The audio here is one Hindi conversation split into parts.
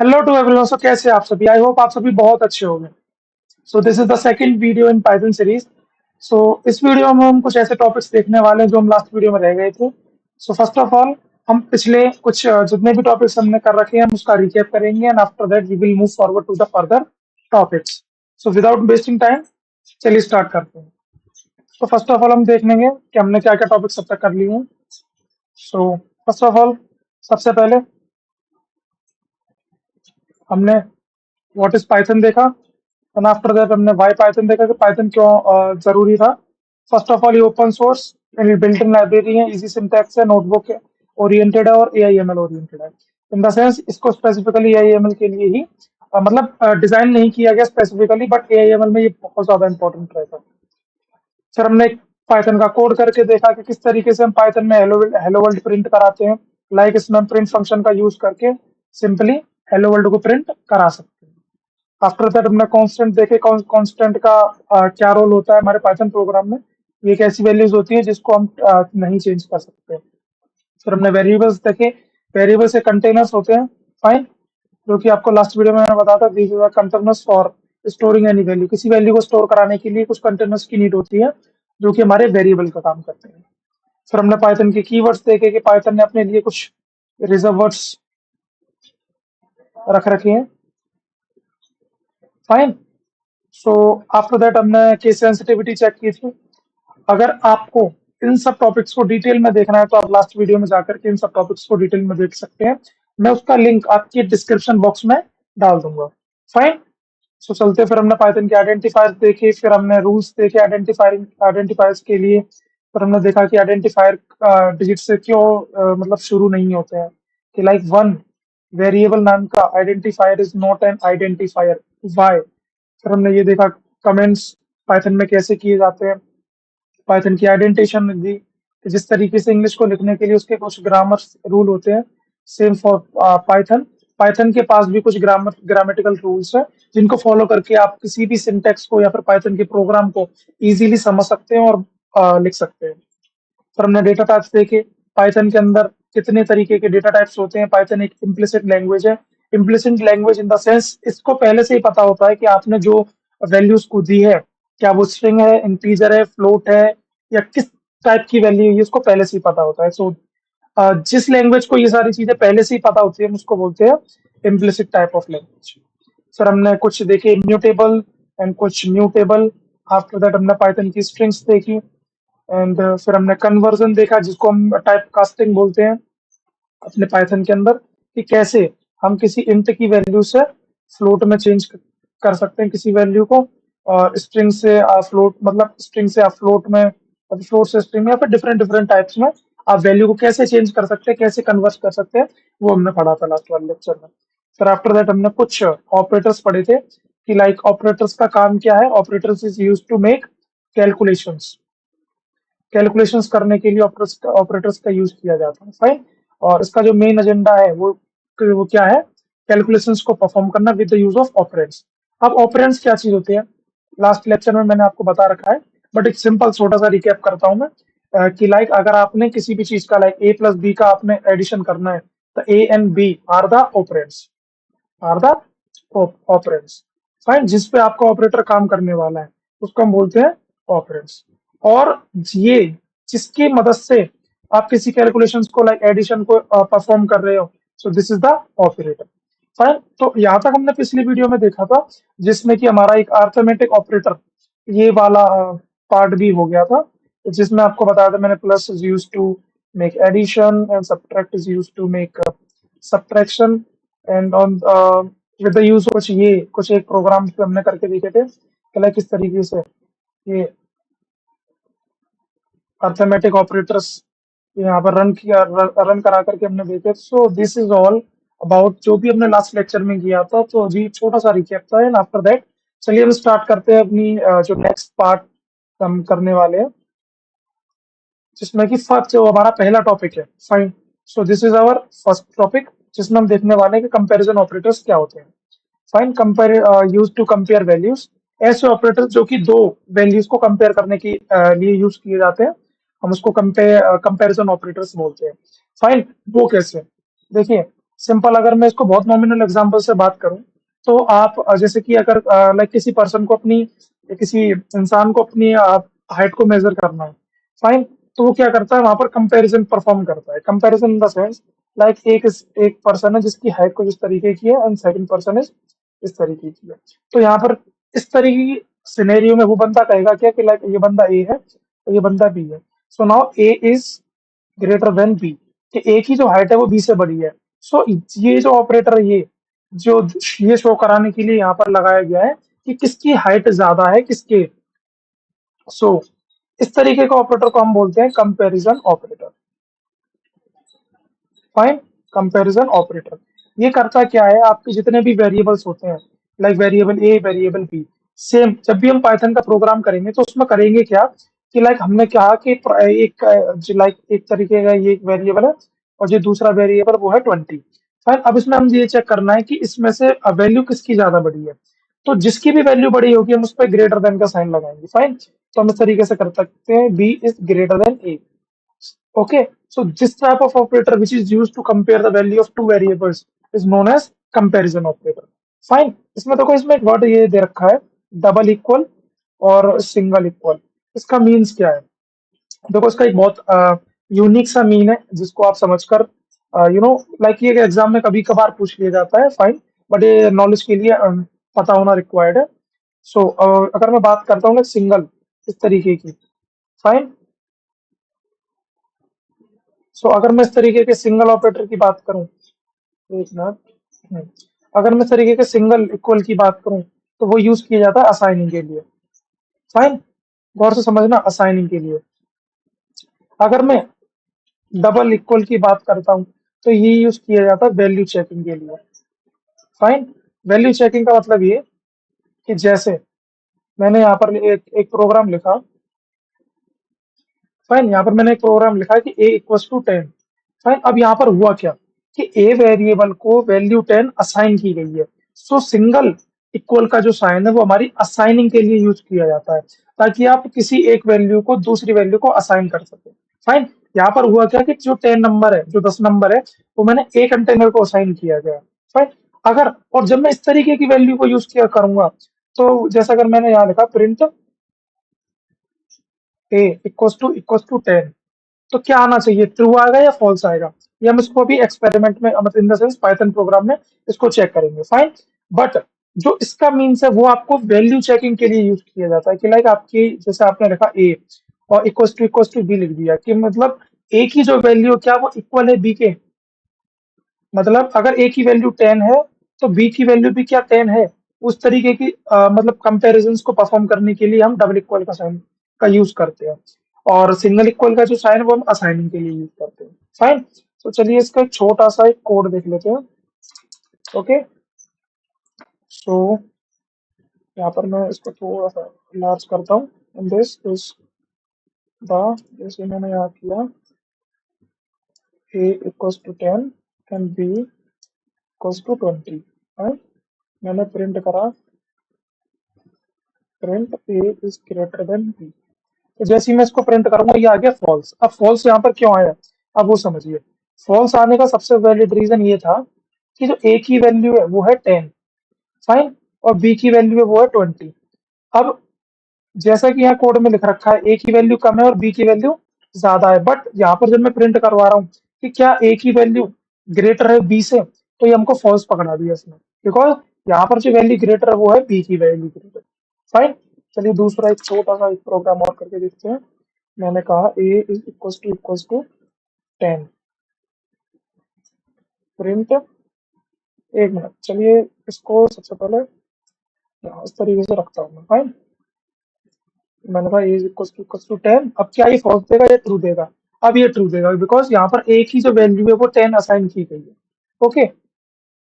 Hello to everyone. सो कैसे हैं आप सभी? आई होप आप सभी बहुत अच्छे होंगे। So this is the second video in Python series. So इस वीडियो में हम कुछ ऐसे टॉपिक्स देखने वाले हैं जो हम लास्ट वीडियो में रह गए थे। सो फर्स्ट ऑफ ऑल हम पिछले कुछ जितने भी टॉपिक्स हमने कर रखे हैं हम उसका रिकैप करेंगे and after that we will move forward to the further topics. So without wasting time चलिए स्टार्ट करते हैं। तो फर्स्ट ऑफ ऑल हम देख लेंगे कि हमने क्या क्या टॉपिक्स अब तक कर लिए हैं। सो फर्स्ट ऑफ ऑल सबसे पहले हमने व्हाट इज पाइथन देखा एंड आफ्टर दैट हमने वाई पाइथन देखा कि पाइथन क्यों जरूरी था। फर्स्ट ऑफ ऑल ये open source and built in library है, इजी सिंटैक्स है, नोटबुक ओरिएंटेड है और एआईएमएल ओरिएंटेड है। इन द सेंस इसको स्पेसिफिकली एआईएमएल के लिए ही मतलब डिजाइन नहीं किया गया स्पेसिफिकली, बट एआईएमएल में ये बहुत ज्यादा इंपॉर्टेंट रहता है। फिर हमने पाइथन का कोड करके देखा कि किस तरीके से हम पाइथन में हेलो वर्ल्ड प्रिंट कराते हैं। लाइक इसमें हम प्रिंट फंक्शन का यूज करके सिंपली हेलो वर्ल्ड को प्रिंट करा सकते हैं। आफ्टर दैट हमने कांस्टेंट देखे, कांस्टेंट का क्या रोल होता है हमारे पाइथन प्रोग्राम में। ये एक ऐसी वैल्यूज होती है जिसको हम नहीं चेंज कर सकते। फिर हमने वेरिएबल्स देखे। वेरिएबल से कंटेनर्स होते हैं, फाइन, जो कि आपको लास्ट वीडियो में मैंने बताया था। These are containers for storing any value. किसी वैल्यू को स्टोर कराने के लिए कुछ कंटेनर्स की नीड होती है जो कि हमारे वेरिएबल का काम करते हैं। फिर हमने पाइथन के कीवर्ड्स देखे कि पाइथन ने अपने लिए कुछ रिजर्व वर्ड्स रख रखे हैं, फाइन। सो आफ्टर दैट हमने केस सेंसिटिविटी चेक की थी। अगर आपको इन सब टॉपिक्स को डिटेल में देखना है तो आप लास्ट वीडियो में जाकर के इन सब टॉपिक्स को डिटेल में देख सकते हैं। मैं उसका लिंक आपके डिस्क्रिप्शन बॉक्स में डाल दूंगा, फाइन। सो चलते फिर हमने पाइथन के आइडेंटिफायर देखे, फिर हमने रूल्स देखे आइडेंटिफायर्स के लिए। फिर हमने देखा कि आइडेंटिफायर डिजिट से क्यों मतलब शुरू नहीं होते हैं, कि लाइक वन वेरिएबल नाम का identifier is not an identifier, why. फिर हमने ये देखा कमेंट्स पाइथन में कैसे किए जाते हैं। पाइथन की आइडेंटिशन दी कि जिस तरीके से इंग्लिश को लिखने के लिए उसके कुछ ग्रामर रूल होते हैं, सेम फॉर पाइथन। पाइथन के पास भी कुछ ग्रामेटिकल रूल्स है जिनको फॉलो करके आप किसी भी सिंटेक्स को या फिर पाइथन के प्रोग्राम को इजीली समझ सकते हैं और लिख सकते हैं। फिर हमने डेटा टाइप्स देखे। पाइथन के अंदर कितने तरीके के डेटा टाइप्स होते हैं। पाइथन एक इम्प्लिसिट लैंग्वेज है। Implicit language in the sense इसको पहले से ही पता होता है कि आपने जो वैल्यूज को दी है, क्या वो स्ट्रिंग है, इंटीजर है, फ्लोट है, या किस टाइप की वैल्यू है, इसको पहले से ही पता होता है। सो जिस लैंग्वेज को ये सारी चीजें पहले से ही पता होती है हम उसको बोलते हैं implicit type of language. Sir हमने कुछ देखे इम्यूटेबल एंड कुछ म्यूटेबल। आफ्टर दैट हमने पाइथन की स्ट्रिंग्स देखी एंड फिर हमने कन्वर्जन देखा जिसको हम टाइप कास्टिंग बोलते हैं अपने पाइथन के अंदर, कि कैसे हम किसी इंट की वैल्यू से फ्लोट में चेंज कर सकते हैं किसी वैल्यू को, और स्ट्रिंग से फ्लोट मतलब स्ट्रिंग से आप फ्लोट में, फ्लोट से स्ट्रिंग में, या फिर डिफरेंट डिफरेंट टाइप्स में आप वैल्यू को कैसे चेंज कर सकते हैं, कैसे कन्वर्ट कर सकते हैं, वो हमने पढ़ा था लास्ट वाले लेक्चर में। फिर आफ्टर दैट हमने कुछ ऑपरेटर्स पढ़े थे कि लाइक ऑपरेटर्स का काम क्या है। Operators is used to make calculations. Calculations करने के लिए ऑपरेटर्स का यूज किया जाता है, फाइन। और इसका जो मेन एजेंडा है वो क्या है? कैलकुलेशंस को परफॉर्म करना with the use of operands. अब ऑपरेंड्स क्या चीज होती है लास्ट लेक्चर में मैंने आपको बता रखा है, बट एक सिंपल छोटा सा रिकैप करता हूं मैं। कि लाइक अगर आपने किसी भी चीज का लाइक ए प्लस बी का आपने एडिशन करना है तो A and B are the operands, are the operands, fine. जिस पे आपका ऑपरेटर काम करने वाला है उसको हम बोलते हैं ऑपरेंड्स। और ये जिसकी मदद से आप किसी कैलकुलेशंस को लाइक एडिशन को परफॉर्म कर रहे हो, सो this is the operator, fine. तो यहाँ तक हमने पिछली वीडियो में देखा था जिसमें कि हमारा एक अर्थमेटिक ऑपरेटर ये वाला पार्ट भी हो गया था, जिसमें आपको बताया था मैंने plus is use to make addition and subtract is use to make subtraction and on with the use कुछ ये कुछ एक प्रोग्राम पे हमने करके देखे थे कि लाइक किस तरीके से ये अर्थमेटिक ऑपरेटर्स यहाँ पर रन करा करके हमने देखे। सो दिस इज ऑल अबाउट जो भी हमने लास्ट लेक्चर में किया था। तो जी छोटा सा रिकैप था एंड आफ्टर दैट चलिए हम स्टार्ट करते हैं अपनी जो नेक्स्ट पार्ट हम करने वाले हैं, जिसमें कि फर्स्ट जो हमारा पहला टॉपिक है, फाइन। So this is our first topic जिसमें हम देखने वाले हैं कि कंपैरिजन ऑपरेटर्स क्या होते हैं, fine. Compare use to compare values. ऐसे ऑपरेटर्स जो कि दो वैल्यूज को कंपेयर करने के लिए यूज किए जाते हैं, हम उसको कंपेरिजन ऑपरेटर्स बोलते हैं, फाइन। वो कैसे? देखिए सिंपल अगर मैं इसको बहुत नॉमिनल एग्जांपल से बात करूं, तो आप जैसे कि अगर लाइक किसी पर्सन को अपनी, किसी इंसान को अपनी हाइट को मेजर करना है, फाइन, तो वो क्या करता है, वहां पर कंपैरिजन परफॉर्म करता है। Comparison in the sense, like एक पर्सन है जिसकी हाइट कुछ इस तरीके की है एंड सेकंड पर्सन इज इस तरीके की है। तो यहाँ पर इस तरीके की सिनेरियो में वो बंदा कहेगा क्या कि लाइक ये बंदा ए है तो ये बंदा बी है। So now A is greater than B, कि ए की जो हाइट है वो बी से बड़ी है। सो ये जो ऑपरेटर है, ये जो ये शो कराने के लिए यहाँ पर लगाया गया है कि किसकी हाइट ज्यादा है किसके। सो इस तरीके का ऑपरेटर को हम बोलते हैं comparison operator. Fine, comparison operator ये करता क्या है, आपके जितने भी वेरिएबल्स होते हैं, like variable A variable B, same जब भी हम पाइथन का प्रोग्राम करेंगे तो उसमें करेंगे क्या कि लाइक हमने कहा कि लाइक एक तरीके का ये एक वेरिएबल है और जो दूसरा वेरिएबल वो है 20। फाइन, अब इसमें हम ये चेक करना है कि इसमें से वैल्यू किसकी ज्यादा बड़ी है। तो जिसकी भी वैल्यू बड़ी होगी हम उस पर ग्रेटर देन का साइन लगाएंगे। फाइन, तो हम इस तरीके से कर सकते हैं B is greater than A. Okay, so this type of operator which is used to compare the value of two variables is known as comparison operator. Fine, इसमें देखो इसमें एक वर्ड ये दे रखा है डबल इक्वल और सिंगल इक्वल। इसका मीन्स क्या है, देखो इसका एक बहुत यूनिक सा मीन है जिसको आप समझकर यू नो लाइक ये एग्जाम में कभी कभार पूछ लिया जाता है। फाइन, बट ये नॉलेज के लिए पता होना रिक्वायर्ड है। सो अगर मैं बात करता हूँ सिंगल इस तरीके की, फाइन, सो अगर मैं इस तरीके के सिंगल ऑपरेटर की बात करूं, एक मिनट, अगर मैं इस तरीके के सिंगल इक्वल की बात करूं तो वो यूज किया जाता है असाइनिंग के लिए। फाइन, गौर से समझना, असाइनिंग के लिए। अगर मैं डबल इक्वल की बात करता हूं तो ये यूज किया जाता है वैल्यू चेकिंग के लिए। फाइन, वैल्यू चेकिंग का मतलब ये कि जैसे मैंने यहाँ पर एक प्रोग्राम लिखा। फाइन, यहाँ पर मैंने एक प्रोग्राम लिखा है कि a इक्वल्स टू 10। फाइन, अब यहाँ पर हुआ क्या कि a वेरिएबल को वैल्यू 10 असाइन की गई है। सो सिंगल इक्वल का जो साइन है वो हमारी असाइनिंग के लिए यूज किया जाता है, ताकि आप किसी एक वैल्यू को दूसरी वैल्यू को असाइन कर सके। फाइन, यहाँ पर हुआ क्या कि जो 10 नंबर है, जो 10 नंबर है, वो मैंने ए कंटेनर को असाइन किया गया। फाइन, अगर और जब मैं इस तरीके की वैल्यू को यूज किया करूंगा, तो जैसा अगर मैंने यहाँ लिखा प्रिंट ए इक्वल्स टू 10, तो क्या आना चाहिए, ट्रू आएगा या फॉल्स आएगा। ये हम इसको अभी एक्सपेरिमेंट में मतलब इन द सेंस पाइथन प्रोग्राम में इसको चेक करेंगे। फाइन, बट जो इसका मीन्स है वो आपको वैल्यू चेकिंग के लिए यूज किया जाता है कि लाइक आपकी जैसे आपने लिखा ए और इक्वल्स टू बी लिख दिया कि मतलब ए की जो वैल्यू क्या वो इक्वल है बी के। मतलब अगर ए की वैल्यू 10 है तो बी की वैल्यू भी क्या 10 है। उस तरीके की मतलब कंपैरिजन को परफॉर्म करने के लिए हम डबल इक्वल का साइन का यूज करते हैं, और सिंगल इक्वल का जो साइन है वो हम असाइनिंग के लिए यूज करते हैं। फाइन, तो चलिए इसका एक छोटा सा एक कोड देख लेते हैं। ओके, सो यहाँ पर मैं इसको थोड़ा सा लार्ज करता हूँ। एंड दिस इज द, जैसे मैंने यहाँ किया a equals to 10 and b equals to 20। मैंने प्रिंट करा print a is greater than b। तो जैसे ही मैं इसको प्रिंट करूंगा ये आ गया फॉल्स। अब फॉल्स यहाँ पर क्यों आया, अब वो समझिए। फॉल्स आने का सबसे वैलिड रीजन ये था कि जो a की वैल्यू है वो है 10, फाइन, और b की वैल्यू है वो है 20। अब जैसा कि यहाँ कोड में लिख रखा है a की वैल्यू कम है और b की वैल्यू ज्यादा है, बट यहाँ पर जब मैं प्रिंट करवा रहा हूँ कि क्या a की वैल्यू ग्रेटर है b से, तो ये हमको फॉल्स पकड़ा दिया इसमें, बिकॉज यहाँ पर जो वैल्यू ग्रेटर है वो है b की वैल्यू ग्रेटर। फाइन, चलिए दूसरा एक छोटा सा एक प्रोग्राम और करके देखते हैं। मैंने कहा a is equals to 10 print, एक मिनट, चलिए इसको सबसे पहले यहाँ इस तरीके से रखता हूँ मैं। फाइन, मैंने कहा a इज इक्वल्स टू 10। अब क्या ये फॉल्स देगा या ट्रू देगा, अब ये ट्रू देगा बिकॉज यहाँ पर a की जो वैल्यू है वो 10 असाइन की गई है। ओके,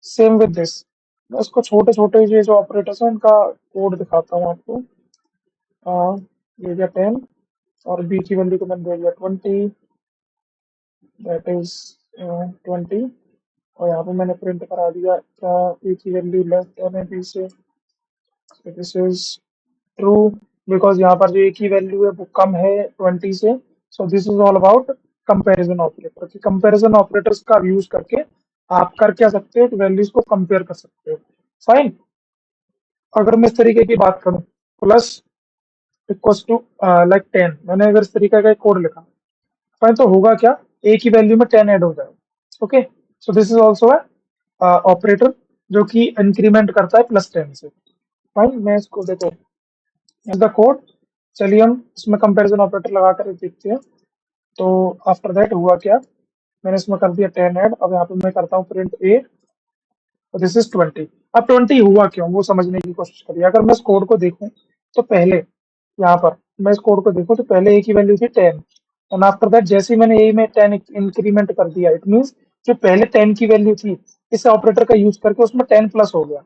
सेम विद दिस, मैं इसको छोटे छोटे जो ऑपरेटर्स हैं उनका कोड दिखाता हूँ आपको। ये दिया 10 और b की वैल्यू को मैंने दे दिया 20, दैट इज 20, और यहाँ पे मैंने प्रिंट करा दिया क्या a की वैल्यू लेस देन है b से, दिस इज ट्रू बिकॉज यहाँ पर जो a की वैल्यू है वो कम है 20 से। सो this is all about comparison operator, कि कंपैरिजन ऑपरेटर्स का यूज करके आप कर क्या सकते हो, वैल्यूज को कंपेयर कर सकते हो। फाइन। अगर मैं इस तरीके की बात करूं, प्लस इक्वल्स टू लाइक 10, मैंने अगर इस तरीके का एक कोड लिखा, फाइन, तो होगा क्या, ए की वैल्यू में 10 ऐड हो जाएगा। Okay, so this is also operator जो कि इंक्रीमेंट करता है +10 से। फाइन, मैं इसको देखो द कोड, चलिए हम इसमें कंपैरिजन ऑपरेटर लगा कर देखते हैं। तो आफ्टर दैट हुआ क्या, मैंने इसमें कर दिया 10 ऐड। अब यहाँ पे मैं करता हूँ प्रिंट ए, दिस इज 20। अब 20 हुआ क्यों, वो समझने की कोशिश करिए। अगर मैं इस कोड को देखूं तो पहले यहाँ पर मैं इस कोड को देखूं तो पहले ए की वैल्यू थी 10, एंड आफ्टर दैट जैसे ही मैंने ए में 10 इंक्रीमेंट कर दिया, इट मीन्स जो पहले 10 की वैल्यू थी इस ऑपरेटर का यूज करके उसमें 10 प्लस हो गया।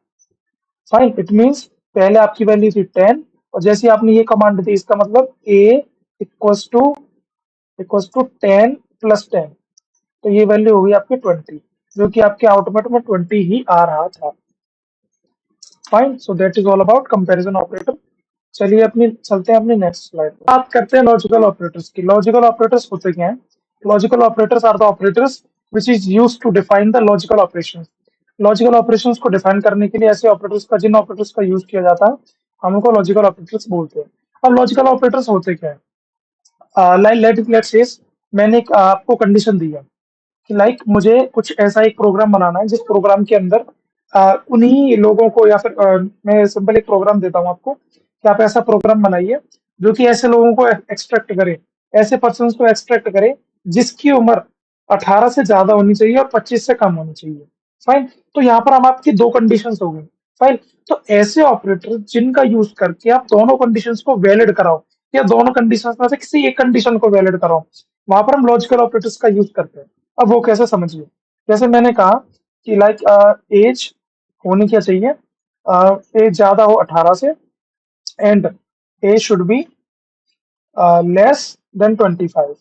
फाइन, इट मीन्स पहले आपकी वैल्यू थी 10 और जैसे आपने ये कमांड दी, इसका मतलब ए इक्वल्स टू 10 + 10, तो ये वैल्यू होगी आपकी 20, जो कि आपके आउटपुट में 20 ही आ रहा था। Fine, so that is all about comparison operator. चलिए अपनी चलते हैं अपनी नेक्स्ट स्लाइड, बात करते हैं लॉजिकल ऑपरेटर्स की। लॉजिकल ऑपरेटर्स होते क्या हैं? Logical operators are the operators which is used to define the logical operations. Logical operations को डिफाइन करने के लिए ऐसे ऑपरेटर्स का, जिन ऑपरेटर्स का यूज किया जाता है, हम उनको लॉजिकल ऑपरेटर्स बोलते हैं। अब लॉजिकल ऑपरेटर्स होते क्या है? लेट्स से मैंने एक आपको कंडीशन दी है कि लाइक मुझे कुछ ऐसा एक प्रोग्राम बनाना है जिस प्रोग्राम के अंदर उन्हीं लोगों को, या फिर मैं सिंपल एक प्रोग्राम देता हूँ आपको कि आप ऐसा प्रोग्राम बनाइए जो कि ऐसे लोगों को एक्सट्रैक्ट करे, ऐसे पर्सन को एक्सट्रैक्ट करे जिसकी उम्र 18 से ज्यादा होनी चाहिए और 25 से कम होनी चाहिए। फाइन, तो यहाँ पर हम आपकी दो कंडीशंस हो गई। फाइन, तो ऐसे ऑपरेटर जिनका यूज करके आप दोनों कंडीशंस को वैलिड कराओ, या दोनों कंडीशंस में से किसी एक कंडीशन को वैलिड कराओ, वहां पर हम लॉजिकल ऑपरेटर्स का यूज करते हैं। अब वो कैसे समझिए, जैसे मैंने कहा कि लाइक एज होनी क्या चाहिए, एज ज्यादा हो 18 से, and age should be less than 25।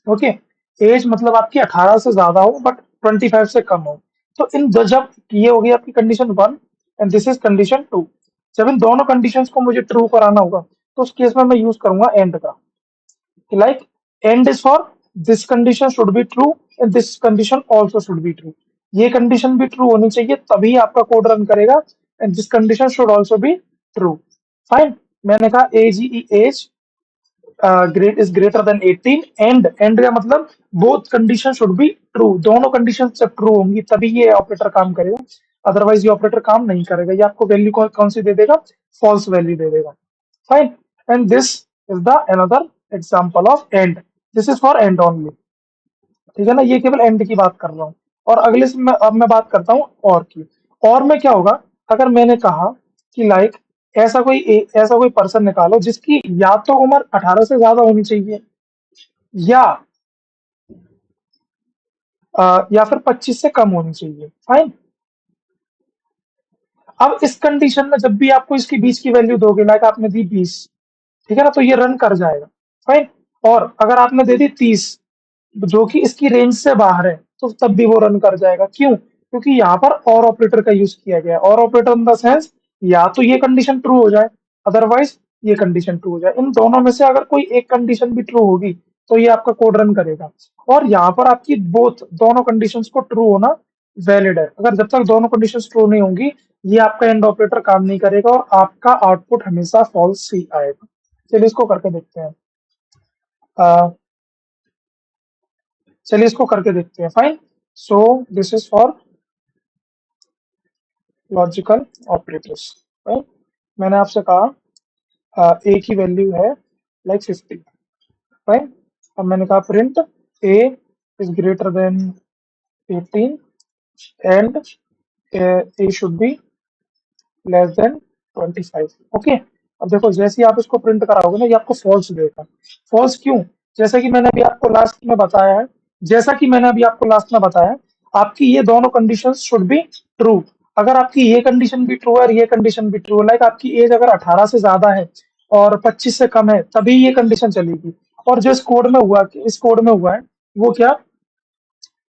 Okay, age मतलब आपकी 18 से ज्यादा हो बट 25 से कम हो। तो इन दो, जब ये हो गई आपकी condition 1 and this is condition 2, जब इन दोनों कंडीशंस को मुझे ट्रू कराना होगा तो उस केस में मैं यूज करूंगा एंड का, like end is for this condition should be true and this condition also should be true। ये कंडीशन भी ट्रू होनी चाहिए तभी आपका कोड रन करेगा, and this condition should also be true. Fine, मैंने कहा age great is greater than 18, and का मतलब both condition should be true, दोनों कंडीशन जब ट्रू होंगी तभी ये ऑपरेटर काम करेगा, अदरवाइज ये ऑपरेटर काम नहीं करेगा, ये आपको वैल्यू कौन सी दे देगा, फॉल्स वैल्यू दे देगा। Fine, and this is the another example of and, this is for and only. ठीक है ना, ये केवल एंड की बात कर रहा हूँ। और अगले से अब मैं बात करता हूँ और की। और में क्या होगा, अगर मैंने कहा कि लाइक ऐसा कोई पर्सन निकालो जिसकी या तो उम्र 18 से ज्यादा होनी चाहिए, या या फिर 25 से कम होनी चाहिए। फाइन, अब इस कंडीशन में जब भी आपको इसके बीच की वैल्यू दोगे, लाइक आपने दी 20, ठीक है ना, तो ये रन कर जाएगा। फाइन, और अगर आपने दे दी 30 जो कि इसकी रेंज से बाहर है, तो तब भी वो रन कर जाएगा। क्यों? क्योंकि यहाँ पर और ऑपरेटर का यूज किया गया है। और ऑपरेटर इन द सेंस, या तो ये कंडीशन ट्रू हो जाए, अदरवाइज ये कंडीशन ट्रू हो जाए। इन दोनों में से अगर कोई एक कंडीशन भी ट्रू होगी तो ये आपका कोड रन करेगा। और यहाँ पर आपकी बोथ दोनों कंडीशंस को ट्रू होना वैलिड है। अगर जब तक दोनों कंडीशंस ट्रू नहीं होंगी, ये आपका एंड ऑपरेटर काम नहीं करेगा और आपका आउटपुट हमेशा फॉल्स ही आएगा। चलिए इसको करके देखते हैं। चलिए इसको करके देखते हैं। Fine, so this is for logical operators. Right, मैंने आपसे कहा ए की वैल्यू है लाइक 50। राइट, अब मैंने कहा print A is greater than 18 and A should be less than 25। Okay, अब देखो जैसे ही आप इसको प्रिंट कराओगे ना, ये आपको फॉल्स देगा। फॉल्स क्यों? जैसा कि मैंने अभी आपको लास्ट में बताया है, जैसा कि मैंने अभी आपको लास्ट में बताया, आपकी ये दोनों कंडीशंस शुड बी ट्रू। अगर आपकी ये कंडीशन भी ट्रू है और ये कंडीशन भी ट्रू है, लाइक आपकी एज अगर 18 से ज्यादा है और 25 से कम है, तभी ये कंडीशन चलेगी। और जो इस कोड में हुआ है वो क्या,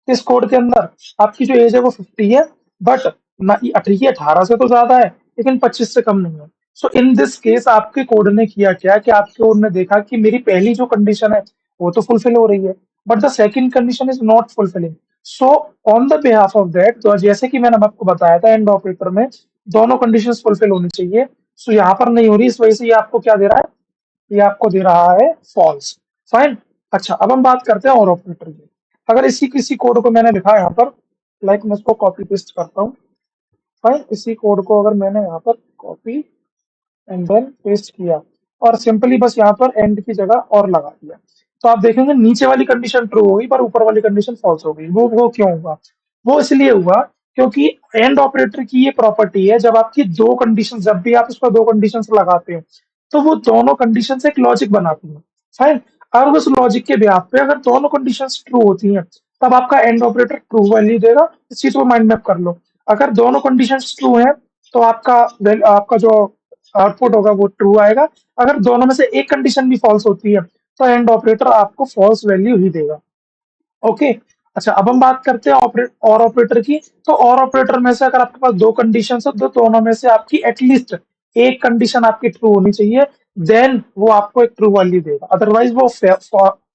इस कोड के अंदर आपकी जो एज है वो 50 है, बट ना ये 18 से तो ज्यादा है लेकिन 25 से कम नहीं है। सो इन दिस केस आपके कोड ने किया क्या कि आपके कोड ने देखा कि मेरी पहली जो कंडीशन है वो तो फुलफिल हो रही है, but the second condition is not fulfilling. So on the behalf of that, तो जैसे कि मैंने आपको बताया था एंड ऑपरेटर में दोनों कंडीशंस फुलफिल होनी चाहिए। सो यहाँ पर नहीं हो रही, इस वजह से ये आपको क्या दे रहा है, ये आपको दे रहा है फॉल्स। फाइन। अच्छा, अब हम बात करते हैं और ऑपरेटर की। अगर इसी किसी कोड को मैंने लिखा है यहाँ पर, लाइक मैं इसको कॉपी पेस्ट करता हूँ। फाइन, इसी कोड को अगर मैंने यहाँ पर कॉपी एंड देन पेस्ट किया और सिंपली बस यहाँ पर एंड की जगह और लगा दिया, तो आप देखेंगे नीचे वाली कंडीशन ट्रू होगी पर ऊपर वाली कंडीशन फॉल्स हो गई। वो क्यों हुआ? वो इसलिए हुआ क्योंकि एंड ऑपरेटर की ये प्रॉपर्टी है, जब आपकी दो कंडीशन, जब भी आप इस पर दो कंडीशन लगाते हो तो वो दोनों कंडीशन एक लॉजिक बनाती है। फाइन। और उस लॉजिक के ब्याह पे अगर दोनों कंडीशन ट्रू होती हैं तब आपका एंड ऑपरेटर ट्रू वैल्यू देगा। इस चीज को माइंड मैप कर लो। अगर दोनों कंडीशन ट्रू है तो आपका जो आउटपुट होगा वो ट्रू आएगा। अगर दोनों में से एक कंडीशन भी फॉल्स होती है तो एंड ऑपरेटर आपको फॉल्स वैल्यू ही देगा। ओके। अच्छा, अब हम बात करते हैं और ऑपरेटर की। तो और ऑपरेटर में से अगर आपके पास दो कंडीशन है तो दोनों में से आपकी एटलीस्ट एक कंडीशन आपकी ट्रू होनी चाहिए, देन वो आपको एक ट्रू वैल्यू देगा, अदरवाइज वो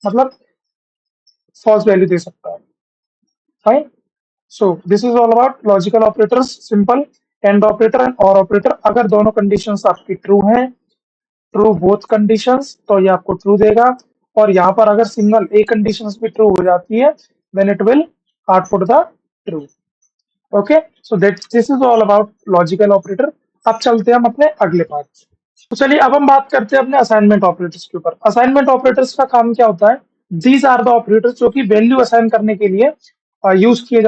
मतलब फॉल्स वैल्यू दे सकता है। फाइन। So this is all about logical operators, simple and operator and और ऑपरेटर। अगर दोनों कंडीशंस आपकी ट्रू हैं, ट्रू बोथ कंडीशंस, तो ये आपको ट्रू देगा। और यहाँ पर अगर सिंगल एक कंडीशंस भी ट्रू हो जाती है then it will output the true. Okay, so that this is all about logical operator. अब चलते हैं हम अपने अगले पार्ट। तो चलिए अब हम बात करते हैं अपने असाइनमेंट ऑपरेटर्स के ऊपर। असाइनमेंट ऑपरेटर्स का काम क्या होता है? दीज आर द ऑपरेटर्स जो कि वैल्यू असाइन करने के लिए यूज किए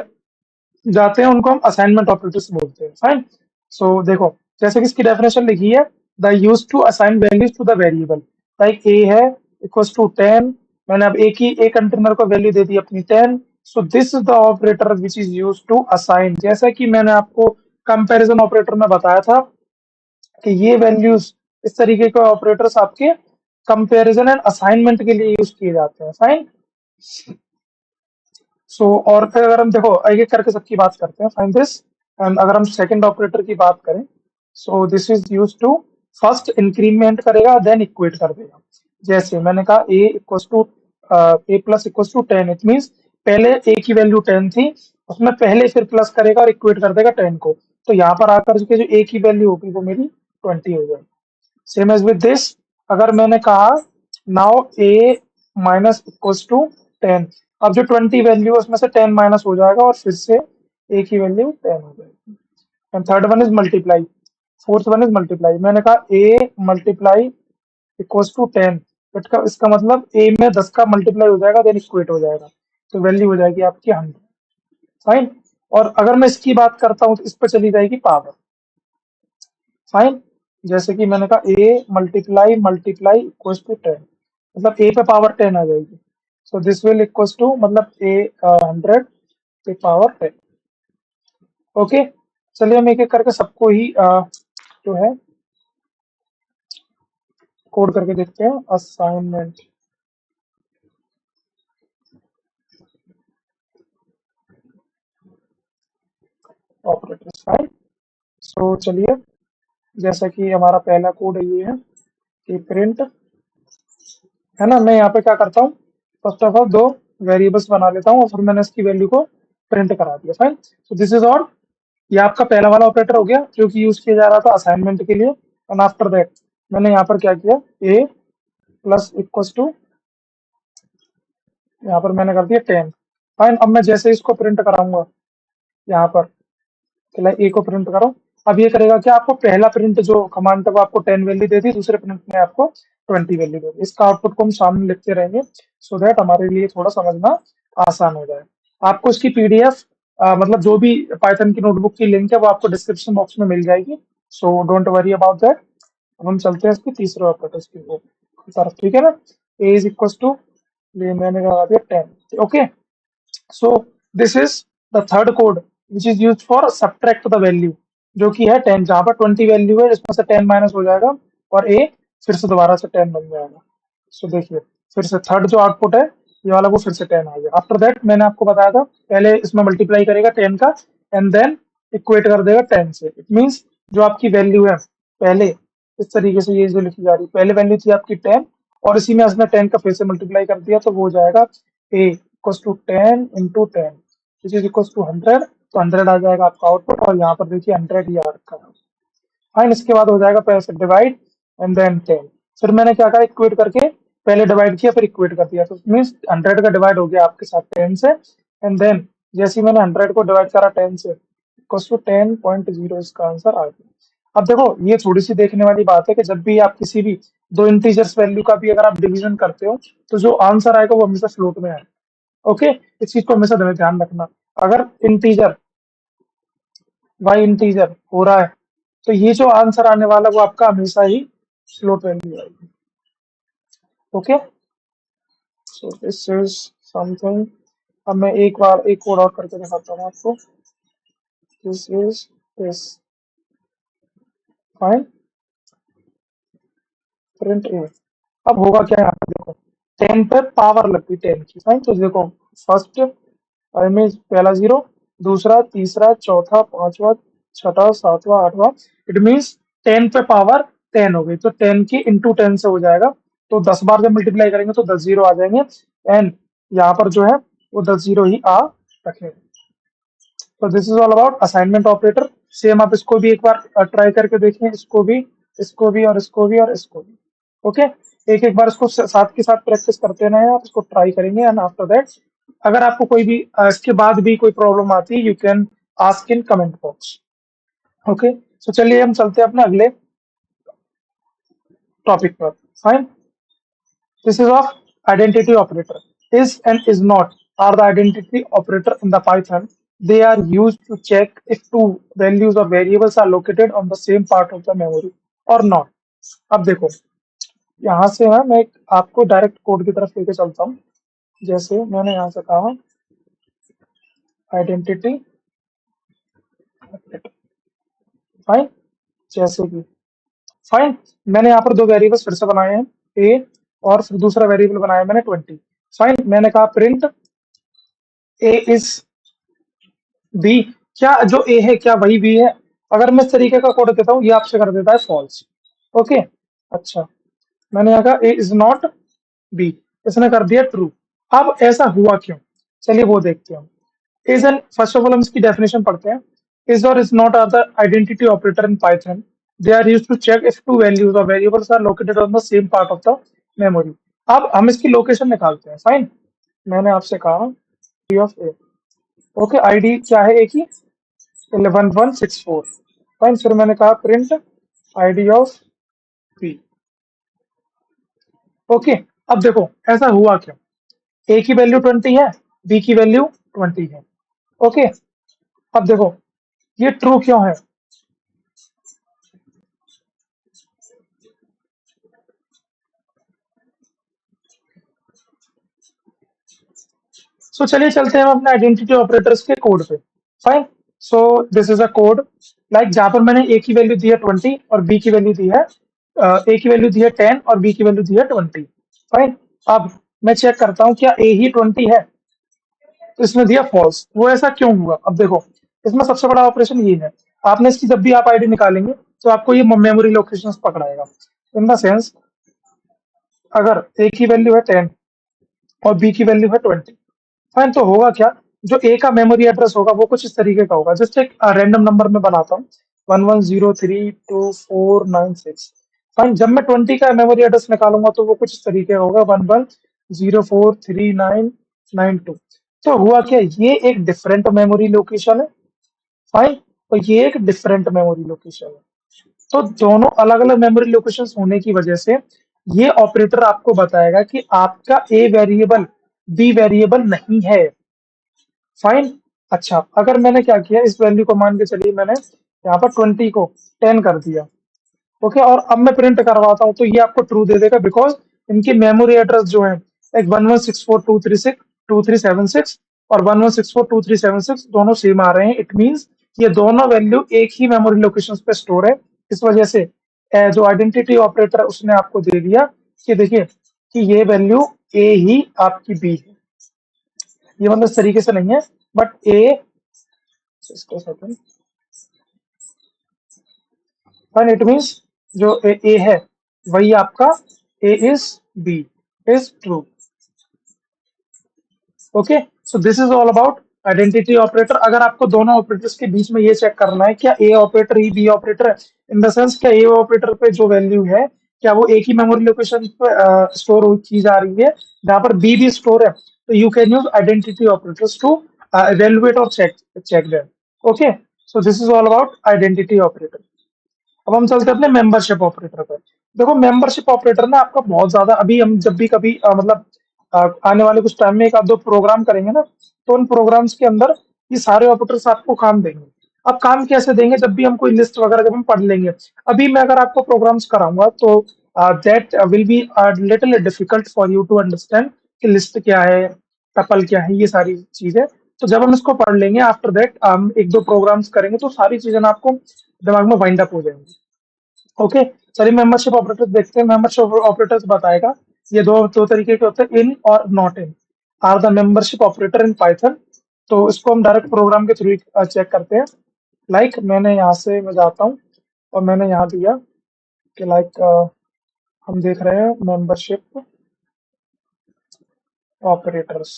जाते हैं, उनको हम असाइनमेंट ऑपरेटर्स बोलते हैं। फाइन। सो देखो, जैसे कि इसकी डेफिनेशन लिखी है, the use to assign values to the variable. Like A है इक्वल्स टू 10, मैंने अब एक कंटेनर को वैल्यू दे दी अपनी 10। So this is the operator which is use to assign. जैसा कि मैंने आपको कंपैरिजन ऑपरेटर में बताया था कि ये वैल्यूज, इस तरीके के ऑपरेटर्स आपके कंपैरिजन एंड असाइनमेंट के लिए यूज किए जाते हैं। फाइन। और फिर अगर हम देखो एक एक करके सबकी बात करते हैं, फाइंड दिस। एंड अगर हम सेकंड ऑपरेटर की बात करें, so this is use to first increment करेगा देन इक्वेट कर देगा। जैसे मैंने कहा A equals to A plus equals to 10, it means पहले ए की वैल्यू 10 थी, उसमें पहले फिर प्लस करेगा और इक्वेट कर देगा 10 को, तो यहाँ पर आकर के जो ए की वैल्यू होगी वो मेरी 20 हो जाएगी। सेम एज विद दिस, अगर मैंने कहा now A minus equals to 10, अब जो 20 वैल्यू है उसमें से 10 माइनस हो जाएगा और फिर से ए की वैल्यू 10 हो जाएगी। And third one is multiply, fourth one is multiply. मैंने कहा ए मल्टीप्लाई इक्वल्स टू 10, इसका मतलब ए में 10 का मल्टीप्लाई हो जाएगा देन इक्वेट हो जाएगा, तो वैल्यू हो जाएगी आपकी 100। फाइन। और अगर मैं इसकी बात करता हूँ तो इस पर चली जाएगी पावर। फाइन। जैसे कि मैंने कहा A multiply multiply equals to 10, मतलब ए पे पावर 10 आ जाएगी। So this will equals to मतलब ए 100 पे पावर 10। ओके, चलिए हम एक एक करके सबको ही जो है कोड करके देखते हैं। Assignment operators. फाइन। सो चलिए, जैसा कि हमारा पहला कोड है ये है कि प्रिंट, है ना। मैं यहाँ पे क्या करता हूँ, फर्स्ट ऑफ ऑल दो वेरिएबल्स बना लेता हूँ और फिर मैंने इसकी वैल्यू को प्रिंट करा दिया। Fine. So this is all, ये आपका पहला वाला ऑपरेटर हो गया जो कि यूज किया जा रहा था असाइनमेंट के लिए। एंड आफ्टर दैट मैंने यहाँ पर क्या किया, ए प्लस इक्वल्स टू, यहाँ पर मैंने कर दिया 10। फाइन। अब मैं जैसे इसको प्रिंट कराऊंगा यहाँ पर, ए को प्रिंट करो, अब ये करेगा कि आपको पहला प्रिंट जो कमांड था वो आपको 10 वैल्यू दे दी, दूसरे प्रिंट में आपको 20 वैल्यू दे दी। इसका आउटपुट को हम सामने लिखते रहेंगे सो दैट हमारे लिए थोड़ा समझना आसान हो जाए। आपको इसकी पीडीएफ मतलब जो भी पाइथन की नोटबुक की लिंक है वो आपको डिस्क्रिप्शन बॉक्स में मिल जाएगी, so don't worry about that. अब हम चलते हैं इसकी तीसरे ऑपरेटर की तरफ, ठीक है ना। ए इज इक्वल टू, मैंने लगा दिया 10। Okay, so this is the third code which is use for subtract the value, जो कि है 10, जहां पर 20 वैल्यू है जिसमें से 10 माइनस हो जाएगा और ए फिर से दोबारा से 10 बन जाएगा। सो देखिए, फिर से थर्ड जो आउटपुट है ये वाला वो फिर से 10 आ गया। आफ्टर दैट मैंने आपको बताया था पहले इसमें मल्टीप्लाई करेगा 10 का एंड देन इक्वेट कर देगा 10 से। इट मीन्स जो आपकी वैल्यू है पहले, इस तरीके से ये जो लिखी जा रही है, पहले वैल्यू थी आपकी 10 और इसी में उसने 10 का फिर से मल्टीप्लाई कर दिया तो वो हो जाएगा A equals to 10 into 10। Which is equal to 100, तो 100 आ जाएगा आपका आउटपुट, और यहाँ पर देखिए 100 ही आ रखा है। फाइन, इसके बाद हो जाएगा पहले से डिवाइड एंड देन 10। फिर मैंने क्या करा, इक्वेट करके पहले डिवाइड किया फिर इक्वेट कर दिया, तो मीन्स 100 का डिवाइड हो गया आपके साथ 10 से, एंड देन जैसे ही मैंने 100 को डिवाइड करा 10 से, इक्वल टू 10.0 इसका आंसर आ गया। अब देखो ये थोड़ी सी देखने वाली बात है कि जब भी आप किसी भी दो इंटीजर्स वैल्यू का भी अगर आप डिवीजन करते हो तो जो आंसर आएगा वो हमेशा फ्लोट में आएगा। ओके, इस चीज को हमेशा ध्यान रखना। अगर इंटीजर वाई इंटीजर हो रहा है तो ये जो आंसर आने वाला वो आपका हमेशा ही फ्लोट वैल्यू आएगी। Okay, so this is something. अब मैं एक बार एक कोड और करके दिखाता हूँ आपको। This is this, fine, print A. अब होगा क्या, यहाँ पे देखो 10 पे पावर लग गई 10 की। फाइन, तो देखो फर्स्ट में पहला 0, दूसरा, तीसरा, चौथा, पांचवा, छठा, सातवां, आठवां, इट मीन्स 10 पे पावर 10 हो गई, तो 10 की इंटू 10 से हो जाएगा, तो 10 बार जब मल्टीप्लाई करेंगे तो 10 जीरो आ जाएंगे, एंड यहाँ पर जो है वो 10 जीरो ही आ रखेंगे। तो this is all about assignment operator. Same आप इसको भी एक बार ट्राई करके देखें, इसको भी, इसको भी, और इसको भी, और इसको भी। ओके, एक एक बार इसको साथ के साथ प्रैक्टिस करते रहे, आप इसको ट्राई करेंगे, एंड आफ्टर दैट अगर आपको कोई भी इसके बाद भी कोई प्रॉब्लम आती है, you can ask in comment box. Okay, so चलिए हम चलते हैं अपने अगले टॉपिक पर। Fine, this is of identity operator. Is and is not are the identity operator in the Python. They are used to check if two values or variables are located on the same part of the memory or not. अब देखो यहाँ से है, मैं आपको डायरेक्ट कोड की तरफ लेके चलता हूँ। जैसे मैंने यहाँ से कहा आइडेंटिटी ऑपरेटर, फाइन, जैसे कि फाइन, मैंने यहाँ पर दो वेरिएबल्स फिर से बनाए हैं, ए और फिर दूसरा वेरिएबल बनाया मैंने 20। फाइन, मैंने कहा प्रिंट ए इज बी, क्या जो ए है क्या वही बी है? अगर मैं इस तरीके का कोड देता हूँ ये आपसे कर देता है फॉल्स। ओके, अच्छा, मैंने यहाँ कहा ए इज नॉट बी, इसने कर दिया ट्रू। अब ऐसा हुआ क्यों, चलिए वो देखते हैं। Is and, first of all हम इसकी डेफिनेशन पढ़ते हैं। इज और is not are the identity operator in Python. They are used to check if two values और variables are located on the same part of the memory. अब हम इसकी लोकेशन निकालते हैं। फाइन, मैंने आपसे कहा ऑफ ए, ओके, आईडी क्या है ए की, 11164। फाइन, फिर मैंने कहा print ID of B. Okay, अब देखो ऐसा हुआ क्यों, ए की वैल्यू 20 है, बी की वैल्यू 20 है। ओके, अब देखो ये ट्रू क्यों है, सो चलिए चलते हैं हम अपने आइडेंटिटी ऑपरेटर्स के कोड पे। Fine, so this is a code, like जहां पर मैंने ए की वैल्यू दी है 20 और बी की वैल्यू दी है ए की वैल्यू दी है 10 और बी की वैल्यू दी है 20। फाइन, अब मैं चेक करता हूँ क्या ए ही 20 है, तो इसने दिया फॉल्स। वो ऐसा क्यों हुआ, अब देखो इसमें सबसे बड़ा ऑपरेशन ये है, आपने इसकी जब भी आप आईडी निकालेंगे तो आपको ये मेमोरी लोकेशन पकड़ाएगा। इन द सेंस अगर ए की वैल्यू है 10 और बी की वैल्यू है 20, फाइन, तो होगा क्या, जो ए का मेमोरी एड्रेस होगा वो कुछ इस तरीके का होगा। जस्ट एक रैंडम नंबर में बनाता हूँ, 11032496। फाइन, जब मैं 20 का मेमोरी एड्रेस निकालूंगा तो वो कुछ इस तरीके का होगा, 11043992। तो हुआ क्या, ये एक डिफरेंट मेमोरी लोकेशन है। फाइन, और ये एक डिफरेंट मेमोरी लोकेशन है, तो दोनों अलग अलग मेमोरी लोकेशन होने की वजह से ये ऑपरेटर आपको बताएगा कि आपका ए वेरिएबल बी वेरिएबल नहीं है। फाइन, अच्छा, अगर मैंने क्या किया, इस वैल्यू को मान के चलिए मैंने यहाँ पर 20 को 10 कर दिया, ओके, और अब मैं प्रिंट करवाता हूँ तो ये आपको ट्रू दे देगा, बिकॉज इनकी मेमोरी एड्रेस जो है एक 1164236237 और 11642376 दोनों सेम आ रहे हैं। इट मींस ये दोनों वैल्यू एक ही मेमोरी लोकेशन पे स्टोर है। इस वजह से जो आइडेंटिटी ऑपरेटर है उसने आपको दे दिया कि देखिए कि ये वैल्यू ए ही आपकी बी है। ये मतलब इस तरीके से नहीं है, but A, second, it means जो ए है वही आपका A is B is true. Okay, so this is all about identity operator, अगर आपको दोनों ऑपरेटर्स के बीच में ये चेक करना है क्या ए ऑपरेटर ही बी ऑपरेटर है, इन द सेंस क्या ए ऑपरेटर पे जो वैल्यू है क्या वो एक ही मेमोरी लोकेशन पे स्टोर की जा रही है जहां पर बी भी स्टोर है, तो you can use identity operators to evaluate और check that. Okay, so this is all about identity operator. अब हम चलते हैं अपने मेंबरशिप ऑपरेटर पे। देखो मेंबरशिप ऑपरेटर ना आपका बहुत ज्यादा, अभी हम जब भी कभी मतलब आने वाले कुछ टाइम में एक आध दो प्रोग्राम करेंगे ना, तो उन प्रोग्राम्स के अंदर ये सारे ऑपरेटर्स आपको काम देंगे। अब काम कैसे देंगे, जब भी हम कोई लिस्ट वगैरह जब हम पढ़ लेंगे, अभी मैं अगर आपको प्रोग्राम्स कराऊंगा तो that will be little difficult for you to understand कि लिस्ट क्या है, टपल क्या है, ये सारी चीजें। तो जब हम इसको पढ़ लेंगे आफ्टर दैट हम एक दो प्रोग्राम्स करेंगे तो सारी चीजें ना आपको दिमाग में वाइंड अप हो जाएंगी। ओके, चलिए मेंबरशिप ऑपरेटर्स देखते हैं। मेंबरशिप ऑपरेटर्स बताएगा ये दो दो तरीके के होते हैं, इन और not in are the membership operator in Python. तो इसको हम डायरेक्ट प्रोग्राम के थ्रू चेक करते हैं। लाइक मैंने यहाँ से मैं जाता हूँ और मैंने यहाँ दिया कि लाइक हम देख रहे हैं मेंबरशिप ऑपरेटर्स।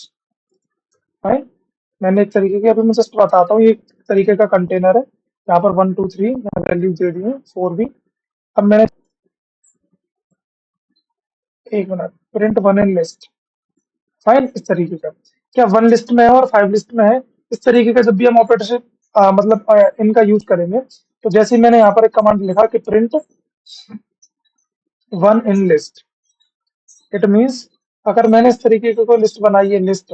राइट, मैंने एक तरीके के, अभी मैं जस्ट बताता हूँ, ये एक तरीके का कंटेनर है। यहाँ पर 1 2 3 वैल्यू दे दी है 4 भी। अब मैंने एक minute, print one in list, fine, इस तरीके का क्या वन लिस्ट में है और 5 लिस्ट में है, इस तरीके का जब भी हम ऑपरेटरशिप मतलब इनका यूज करेंगे, तो जैसे ही मैंने यहाँ पर एक कमांड लिखा कि print one in list, it means अगर मैंने इस तरीके की कोई लिस्ट बनाई है, लिस्ट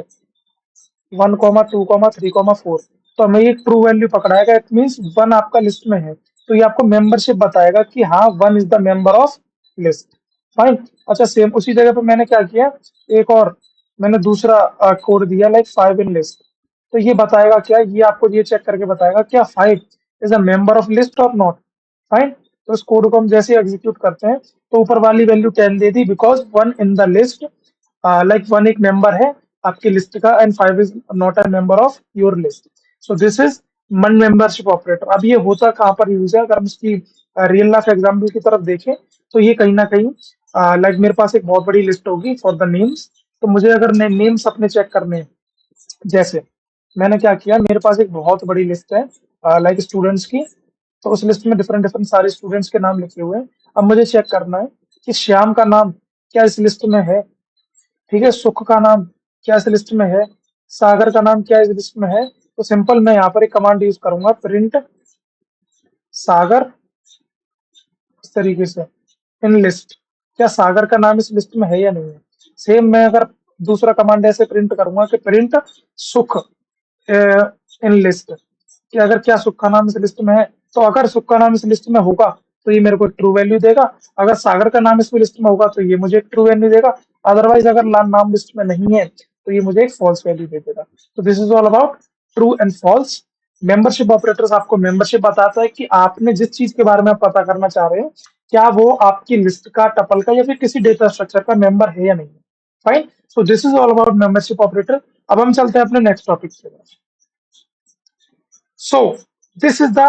1 2 3 4, तो हमें ये ट्रू वैल्यू पकड़ाएगा, इट मीन्स वन आपका लिस्ट में है, तो ये आपको मेंबरशिप बताएगा कि हाँ one is the member of list. Fine, अच्छा सेम उसी जगह पे मैंने क्या किया, एक और मैंने दूसरा कोड दिया लाइक 5 इन लिस्ट, तो ये बताएगा क्या, ये आपको ये चेक करके बताएगा क्या 5 is a member of list और नॉट। फाइन, तो इस कोड को हम जैसे एग्जीक्यूट करते हैं तो ऊपर वाली value 10 they the, because one in the list, like one एक मेंबर है आपकी लिस्ट का and 5 is not a member of your list. So this is मन मेंबरशिप ऑपरेटर। अब ये होता कहाँ पर यूज है, अगर हम इसकी रियल लाइफ एग्जाम्पल की तरफ देखें तो ये कहीं ना कहीं लाइक मेरे पास एक बहुत बड़ी लिस्ट होगी फॉर द नेम्स, तो मुझे अगर नेम्स अपने चेक करने हैं, जैसे मैंने क्या किया, मेरे पास एक बहुत बड़ी लिस्ट है लाइक स्टूडेंट्स की, तो उस लिस्ट में डिफरेंट डिफरेंट सारे स्टूडेंट्स के नाम लिखे हुए हैं। अब मुझे चेक करना है कि श्याम का नाम क्या इस लिस्ट में है, ठीक है, सुख का नाम क्या इस लिस्ट में है, सागर का नाम क्या इस लिस्ट में है, तो सिंपल मैं यहाँ पर एक कमांड यूज करूंगा, प्रिंट सागर, इस तरीके से इन लिस्ट, क्या सागर का नाम इस लिस्ट में है या नहीं है। सेम मैं अगर दूसरा कमांड ऐसे प्रिंट करूंगा कि प्रिंट सुख इन लिस्ट, कि अगर क्या सुख का नाम इस लिस्ट में है, तो अगर सुख का नाम इस लिस्ट में होगा तो ये मेरे को ट्रू वैल्यू देगा, अगर सागर का नाम इस लिस्ट में होगा तो ये मुझे एक ट्रू वैल्यू देगा, अदरवाइज अगर नाम लिस्ट में नहीं है तो ये मुझे एक फॉल्स वैल्यू दे देगा। तो this is all about true and false. Membership operators आपको मेंबरशिप बताता है कि आपने जिस चीज के बारे में आप पता करना चाह रहे हैं क्या वो आपकी लिस्ट का, टपल का या फिर किसी डेटा स्ट्रक्चर का मेंबर है या नहीं है। फाइन, so this is all about membership operator. अब हम चलते हैं अपने नेक्स्ट टॉपिक पे। सो this is the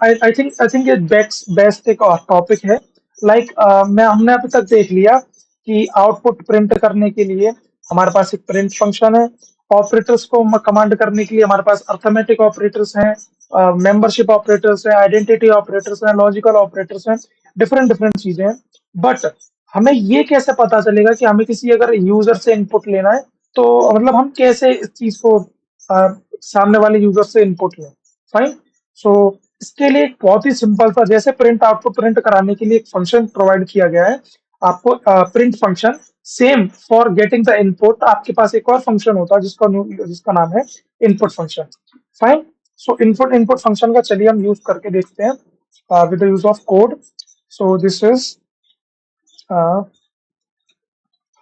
I think ये बेस्ट एक टॉपिक है। लाइक मैं हमने अभी तक देख लिया कि आउटपुट प्रिंट करने के लिए हमारे पास एक प्रिंट फंक्शन है, ऑपरेटर्स को कमांड करने के लिए हमारे पास अर्थमेटिक ऑपरेटर्स हैं, मेंबरशिप ऑपरेटर्स हैं, आइडेंटिटी ऑपरेटर्स हैं, लॉजिकल ऑपरेटर्स हैं, डिफरेंट डिफरेंट चीजें हैं। बट हमें ये कैसे पता चलेगा कि हमें किसी अगर यूजर से इनपुट लेना है, तो मतलब हम कैसे इस चीज को सामने वाले यूजर से इनपुट लें। फाइन, सो इसके लिए एक बहुत ही सिंपल सा, जैसे प्रिंट आउटपुट प्रिंट कराने के लिए एक फंक्शन प्रोवाइड किया गया है आपको, print function, same for getting the input आपके पास एक और फंक्शन होता है जिसका नाम है input function. Fine, so input input function का चलिए हम यूज करके देखते हैं with the use of code. So this is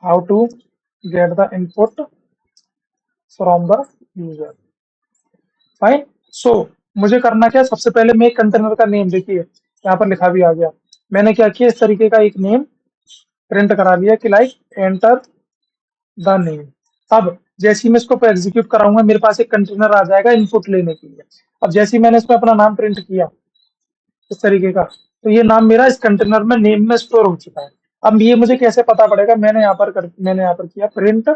how to get the input from the user. Fine, so मुझे करना क्या है, सबसे पहले मैं एक कंटेनर का नेम, देखिए यहाँ पर लिखा भी आ गया, मैंने क्या किया, इस तरीके का एक नेम प्रिंट करा लिया कि लाइक एंटर द नेम। अब जैसे ही मैं इसको एग्जीक्यूट कराऊंगा मेरे पास एक कंटेनर आ जाएगा इनपुट लेने के लिए। अब जैसे ही मैंने इसमें अपना नाम प्रिंट किया इस तरीके का, तो ये नाम मेरा इस कंटेनर में नेम में स्टोर हो चुका है। अब ये मुझे कैसे पता पड़ेगा, मैंने यहाँ पर किया प्रिंट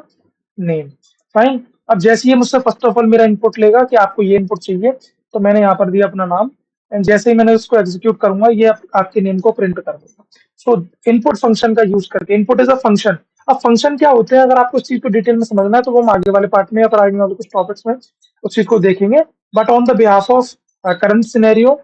नेम। फाइन, अब जैसे ही मुझसे फर्स्ट ऑफ ऑल मेरा इनपुट लेगा कि आपको ये इनपुट चाहिए, तो मैंने यहाँ पर दिया अपना नाम, एंड जैसे ही मैंने उसको एग्जीक्यूट करूंगा ये आपके नेम को प्रिंट कर देगा। सो इनपुट फंक्शन का यूज करके, इनपुट इज अ फंक्शन। अब फंक्शन क्या होते हैं, अगर आपको इस चीज को डिटेल में समझना है तो वो हम आगे वाले पार्ट में या फिर आगे वाले कुछ टॉपिक्स में उस चीज को देखेंगे। But on the behalf of current scenario,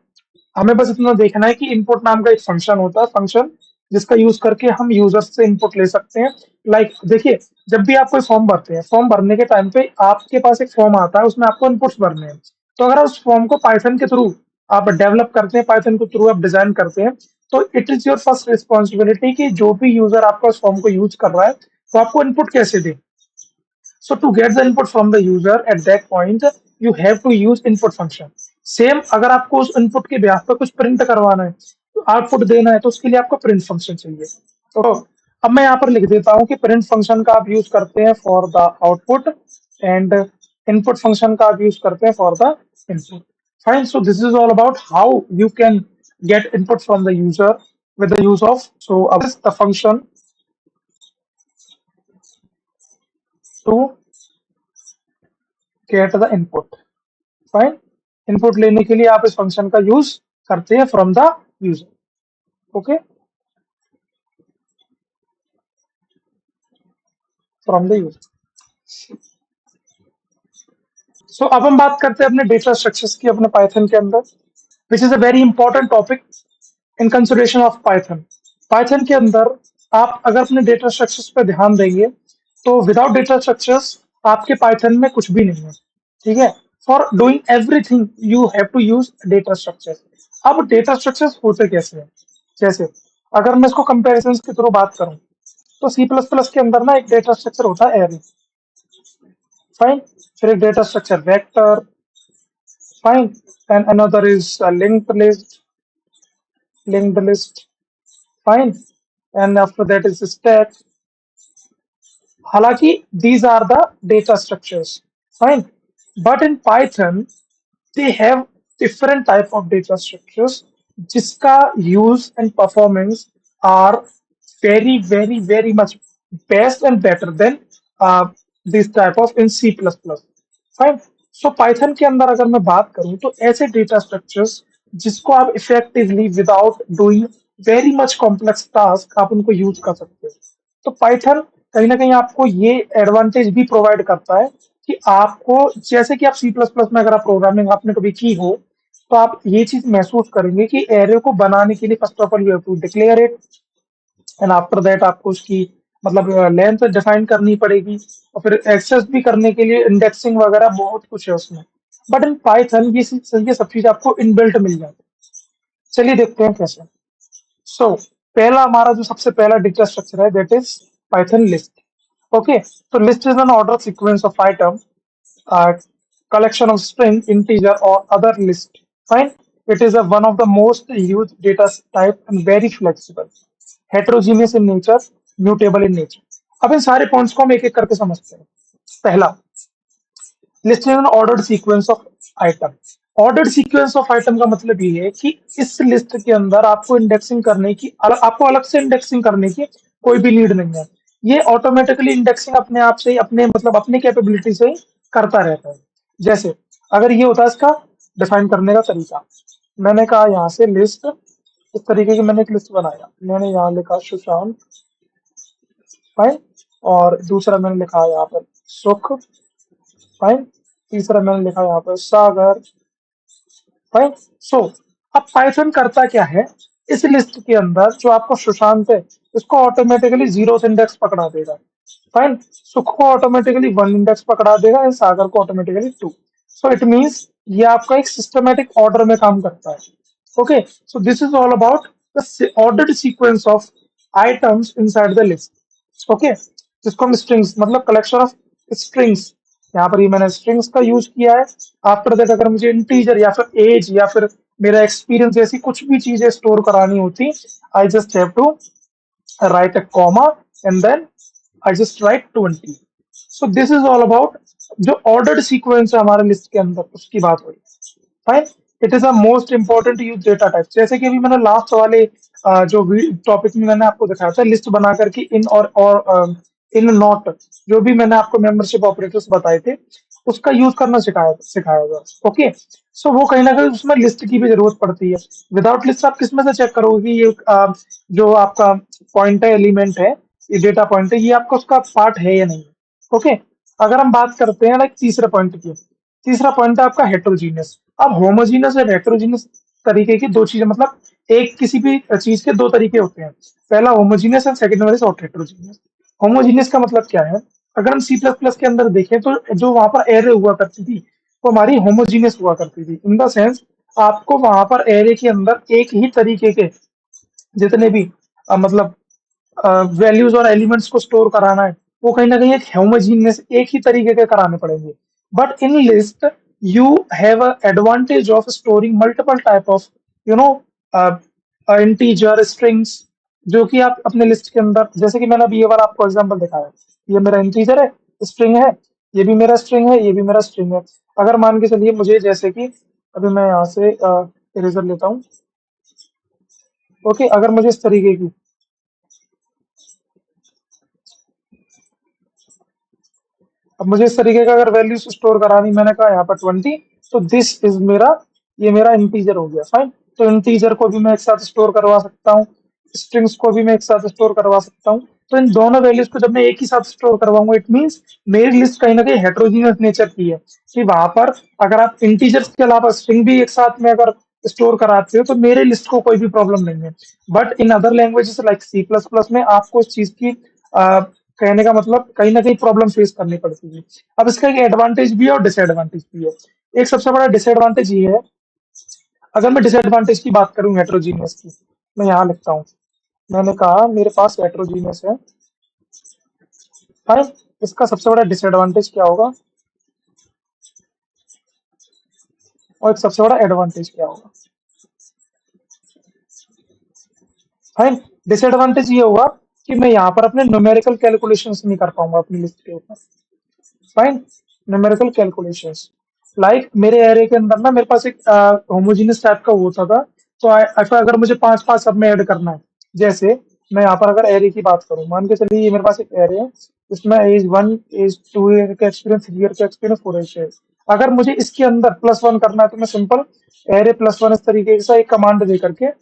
हमें बस इतना देखना है कि इनपुट नाम का एक फंक्शन होता है, फंक्शन जिसका यूज करके हम यूजर्स से इनपुट ले सकते हैं। लाइक देखिए, जब भी आप कोई फॉर्म भरते हैं, फॉर्म भरने के टाइम पे आपके पास एक फॉर्म आता है, उसमें आपको इनपुट्स भरने हैं। तो अगर उस फॉर्म को पाइथन के थ्रू आप डेवलप करते हैं, पाइथन के थ्रू आप डिजाइन करते हैं, तो it is your first responsibility कि जो भी यूजर आपका उस फॉर्म को यूज कर रहा है तो आपको इनपुट कैसे दे। So to get the input from the user at that point, you have to use input function. Same अगर आपको उस इनपुट के ब्याह पर कुछ प्रिंट करवाना है, तो आउटपुट देना है, तो उसके लिए आपको प्रिंट फंक्शन चाहिए। तो अब मैं यहाँ पर लिख देता हूँ कि प्रिंट फंक्शन का आप यूज करते हैं for the output, and input function का आप यूज करते हैं for the input. Fine, so this is all about how you can get input from the user with the use of, so this is the function to get the input। Fine, input लेने के लिए आप इस फंक्शन का यूज करते हैं from the user. Okay, from the user. So अब हम बात करते हैं अपने डेटा स्ट्रक्चर्स की अपने पाइथन के अंदर, which is a very important topic in consideration of Python. Python के अंदर आप अगर अपने डेटा स्ट्रक्चर्स पे ध्यान देंगे, तो विदाउट डेटा स्ट्रक्चर्स आपके पाइथन में कुछ भी नहीं है। ठीक है, for doing everything you have to use data structures. अब डेटा स्ट्रक्चर्स होते कैसे हैं, जैसे अगर मैं इसको कंपैरिजन के थ्रू बात करूं, तो सी प्लस प्लस के अंदर ना एक डेटा स्ट्रक्चर होता है एरे। फाइन, फिर एक data structure vector. Fine, and another is linked list. Fine, and after that is stack. हालांकि these are the data structures, fine, but in Python they have different type of data structures जिसका use and performance are very much best and better than this type of in C++। Fine, so Python के अंदर अगर मैं बात करूं तो ऐसे डेटा स्ट्रक्चर्स जिसको आप effectively without doing very much complex task आप उनको यूज कर सकते हो। तो पाइथन कहीं ना कहीं आपको ये एडवांटेज भी प्रोवाइड करता है कि आपको, जैसे कि आप सी प्लस प्लस में अगर आप प्रोग्रामिंग आपने कभी की हो, तो आप ये चीज महसूस करेंगे कि एरे को बनाने के लिए first of all you have to declare it, and after that आपको उसकी मतलब लेंथ डिफाइन करनी पड़ेगी, और फिर एक्सेस भी करने के लिए इंडेक्सिंग वगैरह बहुत कुछ है उसमें। बट इन पाइथन ये सब चीज आपको इनबिल्ट मिल जाती है। चलिए देखते हैं कैसे। सो पहला हमारा जो सबसे पहला डेटा स्ट्रक्चर है that is Python list. Okay, तो list is an order sequence of item, collection of string, integer or other list। Fine, it is a one of the most used data type and very flexible, heterogeneous in nature, mutable in nature। अब इन सारे पॉइंट्स को हम एक एक करके समझते हैं। पहला, list is N ordered sequence of item. Ordered sequence of item का मतलब ये है कि इस लिस्ट के अंदर आपको इंडेक्सिंग करने की, आपको अलग से इंडेक्सिंग करने की कोई भी नीड नहीं है। ये ऑटोमेटिकली इंडेक्सिंग अपने आप से ही, अपने मतलब अपनी कैपेबिलिटी से ही करता रहता है। जैसे अगर ये होता है इसका डिफाइन करने का तरीका, मैंने कहा यहाँ से लिस्ट, इस तरीके की मैंने एक लिस्ट बनाया, मैंने यहाँ लिखा सुशांत। फाइन, और दूसरा मैंने लिखा यहाँ पर सुख। फाइन, तीसरा मैंने लिखा यहाँ पर सागर। फाइन, सो अब पाइथन करता क्या है, इस लिस्ट के अंदर जो आपको सुशांत है इसको ऑटोमेटिकली जीरो इंडेक्स पकड़ा देगा। फाइन, सुख को ऑटोमेटिकली वन इंडेक्स पकड़ा देगा, एंड सागर को automatically to. So it means ये आपका एक सिस्टमेटिक ऑर्डर में काम करता है। Okay, so this is all about the ordered sequence of items inside the list. Okay, जिसको हम स्ट्रिंग्स मतलब कलेक्शन ऑफ स्ट्रिंग्स, यहाँ पर ये मैंने स्ट्रिंग्स का यूज किया है। आफ्टर दैट अगर मुझे इंटीजर या फिर एज या फिर मेरा एक्सपीरियंस जैसी कुछ भी चीजें स्टोर करानी होती, I just have to write a comma and then I just write 20। So this is all about जो ऑर्डर्ड सीक्वेंस है हमारे लिस्ट के अंदर उसकी बात हुई। Fine, it is a most important use data type. जैसे कि अभी मैंने लास्ट वाले जो टॉपिक में मैंने आपको दिखाया था लिस्ट बना करके इन और इन नॉट, जो भी मैंने आपको मेंबरशिप ऑपरेटर्स बताए थे उसका यूज करना सिखाया सिखाया गया। ओके, सो वो कहीं ना कहीं उसमें लिस्ट की भी जरूरत पड़ती है। विदाउट लिस्ट आप किसमें से चेक करोगे कि ये जो आपका पॉइंट है, एलिमेंट है, ये डेटा पॉइंट है, ये आपका उसका पार्ट है या नहीं। ओके, अगर हम बात करते हैं लाइक तीसरे पॉइंट की, तीसरा पॉइंट है आपका हेट्रोजीनियस। अब होमोजीनियस और हेट्रोजीनियस तरीके की दो चीजें, मतलब एक किसी भी चीज के दो तरीके होते हैं, पहला होमोजीनियस एंड सेकंड वाला हेट्रोजीनियस। होमोजीनियस का मतलब क्या है? अगर हम सी प्लस प्लस के अंदर देखें तो जो वहां पर एरे हुआ करती थी वो हमारी होमोजीनियस हुआ करती थी, इन द सेंस आपको वहां पर एरे के अंदर एक ही तरीके के जितने भी मतलब वैल्यूज और एलिमेंट्स को स्टोर कराना है वो कहीं ना कहीं एक होमोजीनियस एक ही तरीके के कराने पड़ेंगे। But in list you have advantage of storing multiple type of you know integer strings, जो कि आप अपने लिस्ट के अंदर, जैसे कि मैंने अभी ये वाला आपको एग्जांपल दिखाया, ये मेरा इंटीजर है, स्ट्रिंग है, ये भी मेरा स्ट्रिंग है, ये भी मेरा स्ट्रिंग है। अगर मान के चलिए मुझे, जैसे कि अभी मैं यहाँ से इरेजर लेता हूँ। ओके, अगर मुझे इस तरीके की, अब मुझे इस तरीके का अगर वैल्यू स्टोर करानी, मैंने कहा यहाँ पर 20, तो दिस इज मेरा, ये मेरा इंटीजर हो गया, फाइन। तो इंटीजर को भी मैं एक साथ स्टोर करवा सकता हूँ, स्ट्रिंग्स को भी मैं एक साथ स्टोर करवा सकता हूँ। तो इन दोनों वैल्यूज को जब मैं एक ही साथ स्टोर करवाऊंगा, इट मीन्स मेरी लिस्ट कहीं ना कहीं हेट्रोजीनियस नेचर की है, कि वहां पर अगर आप इंटीजर्स के अलावा स्ट्रिंग भी एक साथ में अगर स्टोर कराते हो तो मेरे लिस्ट को कोई भी प्रॉब्लम नहीं है। But in other languages like C plus plus में आपको इस चीज की कहने का मतलब कहीं ना कहीं प्रॉब्लम फेस करनी पड़ती है। अब इसका एक एडवांटेज भी है और डिसएडवांटेज भी है। एक सबसे बड़ा डिसएडवांटेज ये है, अगर मैं डिसएडवांटेज की बात करूं हेट्रोजीनियस की, मैं यहाँ लिखता हूँ, मैंने कहा मेरे पास हेट्रोजीनियस है, फाइन। इसका सबसे बड़ा डिसएडवांटेज क्या होगा और एक सबसे बड़ा एडवांटेज क्या होगा? फाइन, डिसएडवांटेज ये होगा कि मैं यहाँ पर अपने न्यूमेरिकल कैलकुलेशंस नहीं कर पाऊंगा अपनी लिस्ट के ऊपर, फाइन। न्यूमेरिकल कैलकुलेशंस, लाइक मेरे एरे के अंदर ना मेरे पास एक होमोजेनियस टाइप का वो होता था। तो ऐसा अगर मुझे पांच पांच सब में ऐड करना है, जैसे मैं यहाँ पर अगर एरे की बात करूँ, मान के चलिए ये मेरे पास एक एरे है, इसमें एज 1 एज 2 ईयर का एक्सपीरियंस, 3 ईयर का एक्सपीरियंस, 4 ईयर का। अगर मुझे इसके अंदर +1 करना है तो मैं सिंपल एरे +1 इस तरीके से एक कमांड दे करके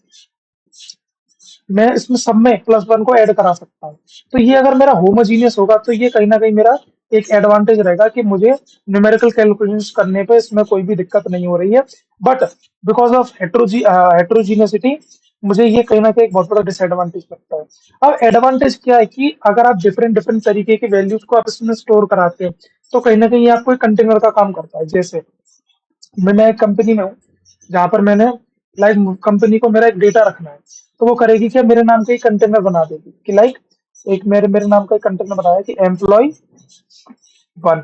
मैं इसमें सब में +1 को ऐड करा सकता हूँ। तो ये अगर मेरा होमोजीनियस होगा तो ये कहीं ना कहीं मेरा एक एडवांटेज रहेगा कि मुझे न्यूमेरिकल कैलकुलेशंस करने पे इसमें कोई भी दिक्कत नहीं हो रही है। बट बिकॉज ऑफ हेट्रोजीनियसिटी मुझे ये कहीं ना कहीं एक बहुत बड़ा डिसएडवांटेज लगता है। अब एडवांटेज क्या है कि अगर आप डिफरेंट डिफरेंट तरीके के वैल्यूज को आप इसमें स्टोर कराते हैं तो कहीं ना कहीं ये आपको एक कंटेनर का काम करता है। जैसे मैं एक कंपनी में हूँ जहां पर मैंने लाइक कंपनी को मेरा एक डेटा रखना है, तो वो करेगी क्या, मेरे नाम का एक कंटेनर बना देगी कि लाइक एक मेरे मेरे नाम का एक कंटेनर बनाया कि एम्प्लॉय 1।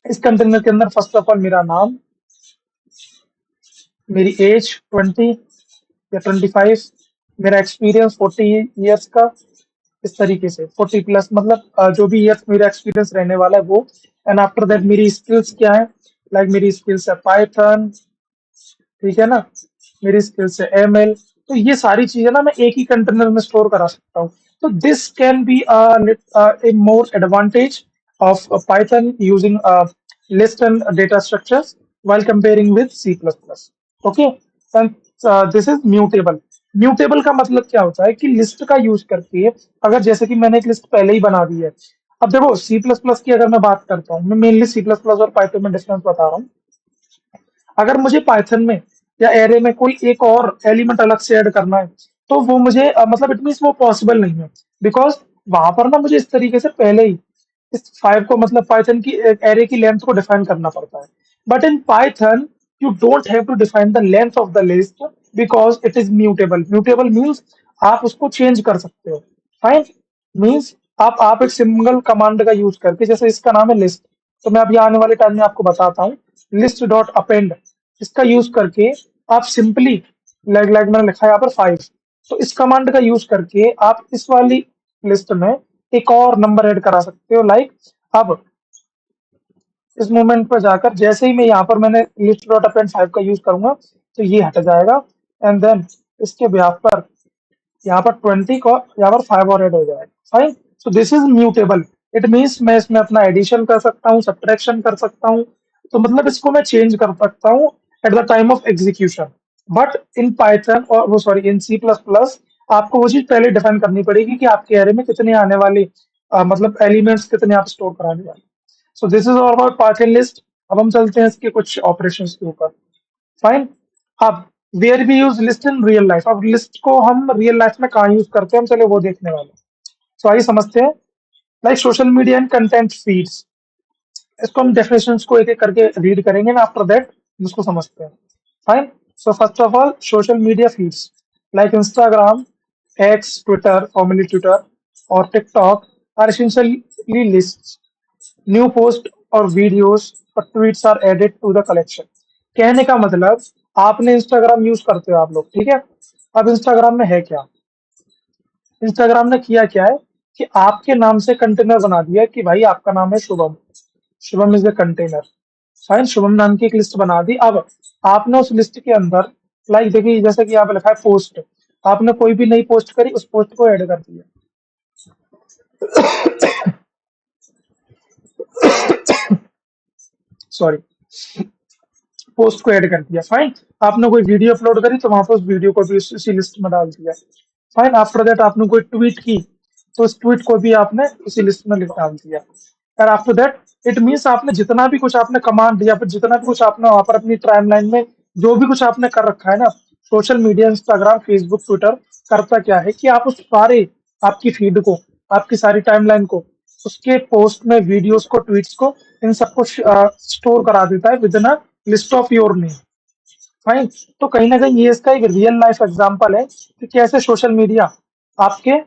इस कंटेनर के अंदर फर्स्ट ऑफ ऑल मेरा नाम, मेरी एज 20 या 25, मेरा एक्सपीरियंस 40 ईयर्स का, इस तरीके से 40 प्लस, मतलब जो भी ईयर्स मेरा एक्सपीरियंस रहने वाला है वो। एंड आफ्टर दैट मेरी स्किल्स क्या है, लाइक मेरी स्किल्स है पाइथन, ठीक है ना, मेरी स्किल्स है एमएल। तो ये सारी चीजें ना मैं एक ही कंटेनर में स्टोर करा सकता हूँ। तो this can be A more advantage of Python using list and data structures while comparing with C++. Okay, and this is mutable. Mutable का मतलब क्या होता है कि लिस्ट का यूज करके, अगर जैसे कि मैंने एक लिस्ट पहले ही बना दी है, अब देखो सी प्लस प्लस की अगर मैं बात करता हूँ, मैं मेनली सी प्लस प्लस और पाइथन में डिफरेंस बता रहा हूँ। अगर मुझे पाइथन में या एरे में कोई एक और एलिमेंट अलग से ऐड करना है तो वो मुझे मतलब इट मीन्स वो पॉसिबल नहीं है, बिकॉज वहां पर ना मुझे इस तरीके से पहले ही इस 5 को, मतलब पाइथन की एरे की लेंथ को डिफाइन करना पड़ता है। But in Python you don't have to define the length of the list because it is mutable. Mutable means आप उसको चेंज कर सकते हो, फाइन। मीन्स आप एक सिंगल कमांड का यूज करके, जैसे इसका नाम है लिस्ट, तो मैं अभी आने वाले टाइम में आपको बताता हूँ, लिस्ट डॉट अपेंड, इसका यूज करके आप सिंपली लाइक लाइक मैंने लिखा है यहाँ पर 5, तो इस कमांड का यूज करके आप इस वाली लिस्ट में एक और नंबर ऐड करा सकते हो। लाइक अब इस मोमेंट पर जाकर जैसे ही मैं यहाँ पर मैंने लिस्ट डॉट अपेंड 5 का यूज करूंगा तो ये हट जाएगा, एंड देन इसके ब्याह पर यहाँ पर 20 को यहाँ पर 5 और ऐड हो जाएगा, fine. So this is mutable. It means मैं इसमें अपना एडिशन कर सकता हूँ, सब्ट्रैक्शन कर सकता हूँ, तो मतलब इसको मैं चेंज कर सकता हूँ at the time of execution. But in Python और वो sorry in C plus plus आपको वो चीज पहले डिफाइन करनी पड़ेगी कि आपके एरे में कितने आने वाले मतलब एलिमेंट्स कितने आप स्टोर कराने वाले। सो this is all about Python list. अब हम चलते हैं इसके कुछ ऑपरेशंस के ऊपर। फाइन। अब where we use list in real life, अब लिस्ट को हम रियल लाइफ में कहाँ यूज करते हैं हम चलो वो देखने वाले हैं। सो आइए समझते हैं। Like social media and content feeds, इसको हम डेफिनेशंस को एक एक करके रीड करेंगे ना, आफ्टर दैट इसको समझते हैं। Fine. So first of all social media feeds like Instagram, X Twitter formally Twitter और TikTok are essentially lists. New post और वीडियोस और tweets are added to the collection. कहने का मतलब, आपने इंस्टाग्राम यूज करते हो आप लोग, ठीक है। अब इंस्टाग्राम में है क्या, इंस्टाग्राम ने किया क्या है कि आपके नाम से कंटेनर बना दिया कि भाई आपका नाम है Shubham, Shubham is the container. Fine, Shubham नाम की एक लिस्ट बना दी। अब आपने उस लिस्ट के अंदर लाइक देखिए जैसे कि यहाँ पे लिखा है पोस्ट, आपने कोई भी नई पोस्ट करी उस पोस्ट को ऐड कर दिया। सॉरी, पोस्ट को ऐड कर दिया। फाइन, आपने कोई वीडियो अपलोड करी तो वहां पर उस वीडियो को भी उसी लिस्ट में डाल दिया। फाइन, आफ्टर दैट आपने कोई ट्वीट की तो उस ट्वीट को भी आपने उसी लिस्ट में डाल दिया। और आफ्टर दैट इट मीन्स आपने जितना भी कुछ आपने कमांड या फिर जितना भी कुछ आपने वहां पर अपनी टाइमलाइन में जो भी कुछ आपने कर रखा है ना, social media Instagram Facebook Twitter करता क्या है कि आप उस सारे आपकी फीड को, आपकी सारी टाइमलाइन को, उसके पोस्ट में वीडियोस को ट्वीट्स को इन सबको स्टोर करा देता है with in a list of your name. Fine, तो कहीं ना कहीं ये इसका एक रियल लाइफ एग्जांपल है कि कैसे सोशल मीडिया आपके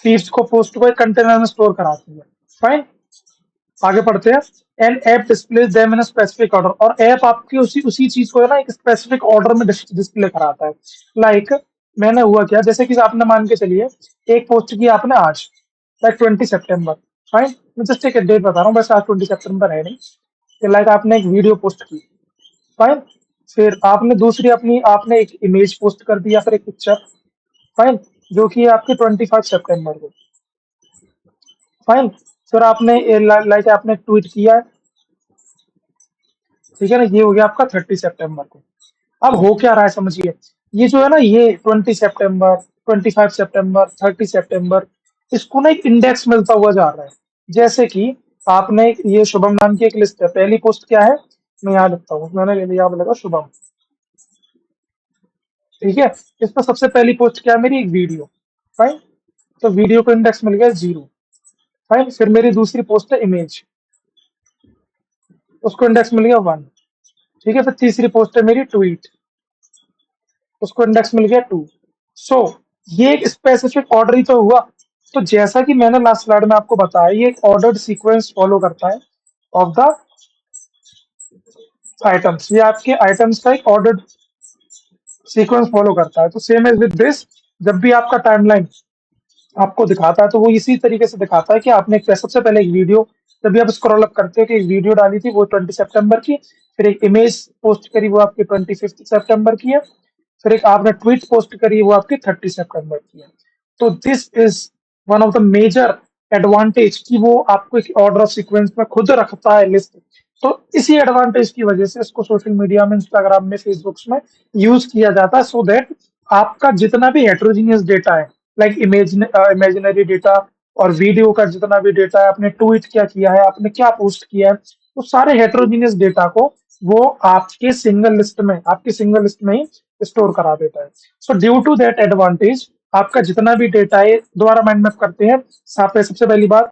फीड्स को, पोस्ट को एक कंटेनर में स्टोर कराती है। फाइन, आगे पढ़ते हैं। And app display them in specific order, और ऐप आपकी उसी उसी चीज को है ना एक स्पेसिफिक ऑर्डर में डिस्प्ले कराता है। लाइक मैंने हुआ क्या, जैसे कि आपने मान के चलिए एक पोस्ट की आपने आज, लाइक 20 सितंबर। फाइन, मैं जस्ट एक डेट बता रहा हूँ, बस आज 20 सितंबर है नहीं। लाइक आपने एक वीडियो पोस्ट की। फाइन, फिर आपने दूसरी अपनी आपने एक इमेज पोस्ट कर दी या फिर एक पिक्चर। फाइन, जो कि है आपकी 25 सितंबर को। फाइन, फिर आपने लाइक आपने ट्वीट किया है, ठीक है ना, ये हो गया आपका 30 सितंबर को। अब हो क्या रहा है समझिए, ये जो है ना ये 20 सितंबर, 25 सितंबर, 30 सितंबर, इसको ना एक इंडेक्स मिलता हुआ जा रहा है। जैसे कि आपने ये शुभम नाम की एक लिस्ट है, पहली पोस्ट क्या है, मैं यहाँ लिखता हूँ, मैंने ले लिया, यहाँ लगा शुभम, ठीक है। इसमें सबसे पहली पोस्ट क्या है मेरी, एक वीडियो। फाइन, तो वीडियो को इंडेक्स मिल गया 0। फाइन, फिर मेरी दूसरी पोस्ट है इमेज, उसको इंडेक्स मिल गया 1। ठीक है, फिर तीसरी पोस्ट है मेरी ट्वीट, उसको इंडेक्स मिल गया 2। सो ये एक स्पेसिफिक ऑर्डर ही तो हुआ। तो जैसा कि मैंने लास्ट स्लाइड में आपको बताया, ये एक ऑर्डर्ड सीक्वेंस फॉलो करता है ऑफ द आइटम्स, ये आपके आइटम्स का एक ऑर्डर्ड सीक्वेंस फॉलो करता है। तो सेम एज विद दिस, जब भी आपका टाइमलाइन आपको दिखाता है तो वो इसी तरीके से दिखाता है कि आपने सबसे पहले एक वीडियो, जब भी आप स्क्रॉल अप करते हो कि एक वीडियो डाली थी वो 20 सितंबर की, फिर एक इमेज पोस्ट करी वो आपकी 25 सितंबर की है, फिर एक आपने ट्वीट पोस्ट करी वो आपकी 30 सितंबर की है। तो this is one of the major advantage कि वो आपको एक ऑर्डर ऑफ सीक्वेंस में खुद रखता है लिस्ट। तो इसी एडवांटेज की वजह से इसको सोशल मीडिया में, इंस्टाग्राम में, फेसबुक में यूज किया जाता है, सो दैट आपका जितना भी हेट्रोजीनियस डेटा है, लाइक इमेजिनरी डेटा और वीडियो का जितना भी डेटा है, आपने ट्वीट क्या किया है, आपने क्या पोस्ट किया है, तो सारे हेट्रोजीनियस डेटा को वो आपके सिंगल लिस्ट में, आपकी सिंगल लिस्ट में ही स्टोर करा देता है। So due to that advantage आपका जितना भी डेटा है, दोबारा माइंड मैप करते हैं। सबसे पहली बात,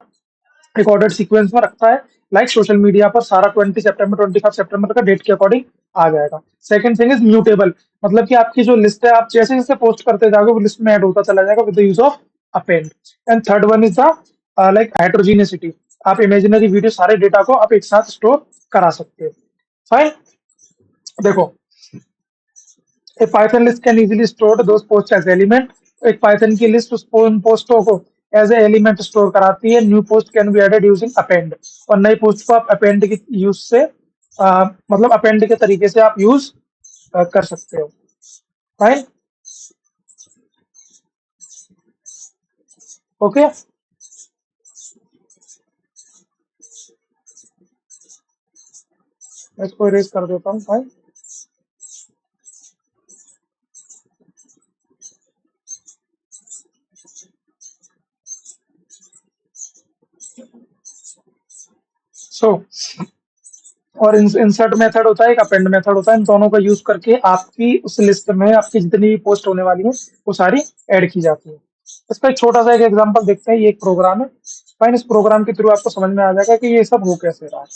एक ऑर्डर सीक्वेंस में रखता है, लाइक सोशल मीडिया पर सारा 20 सितंबर 25 सितंबर का डेट के अकॉर्डिंग आ जाएगा। सेकंड थिंग इज म्यूटेबल, मतलब कि आपकी जो लिस्ट है आप जैसे जैसे पोस्ट करते जाओगे वो लिस्ट में ऐड होता चला जाएगा with the use of append. And third one is the like heterogeneity, आप इमेजिनरी वीडियो सारे डेटा को आप एक साथ स्टोर करा सकते हो। फाइन, देखो, A Python list can easily store those posts as element। एक Python की लिस्ट उस पोस्टों को एज ए एलिमेंट स्टोर कराती है। New post can be added using append, और नई पोस्ट को आप अपेंड के यूज से मतलब अपेंड के तरीके से आप यूज कर सकते हो। फाइन, ओके, मैं इसको इरेज कर देता हूँ। फाइन। सो और इंसर्ट मेथड होता है, एक अपेंड मेथड होता है। इन दोनों का यूज करके आपकी उस लिस्ट में आपकी जितनी भी पोस्ट होने वाली है वो सारी ऐड की जाती है। इसका एक छोटा सा एक एग्जांपल देखते हैं। ये एक प्रोग्राम है। फाइन। इस प्रोग्राम के थ्रू आपको समझ में आ जाएगा कि ये सब हो कैसे रहा है।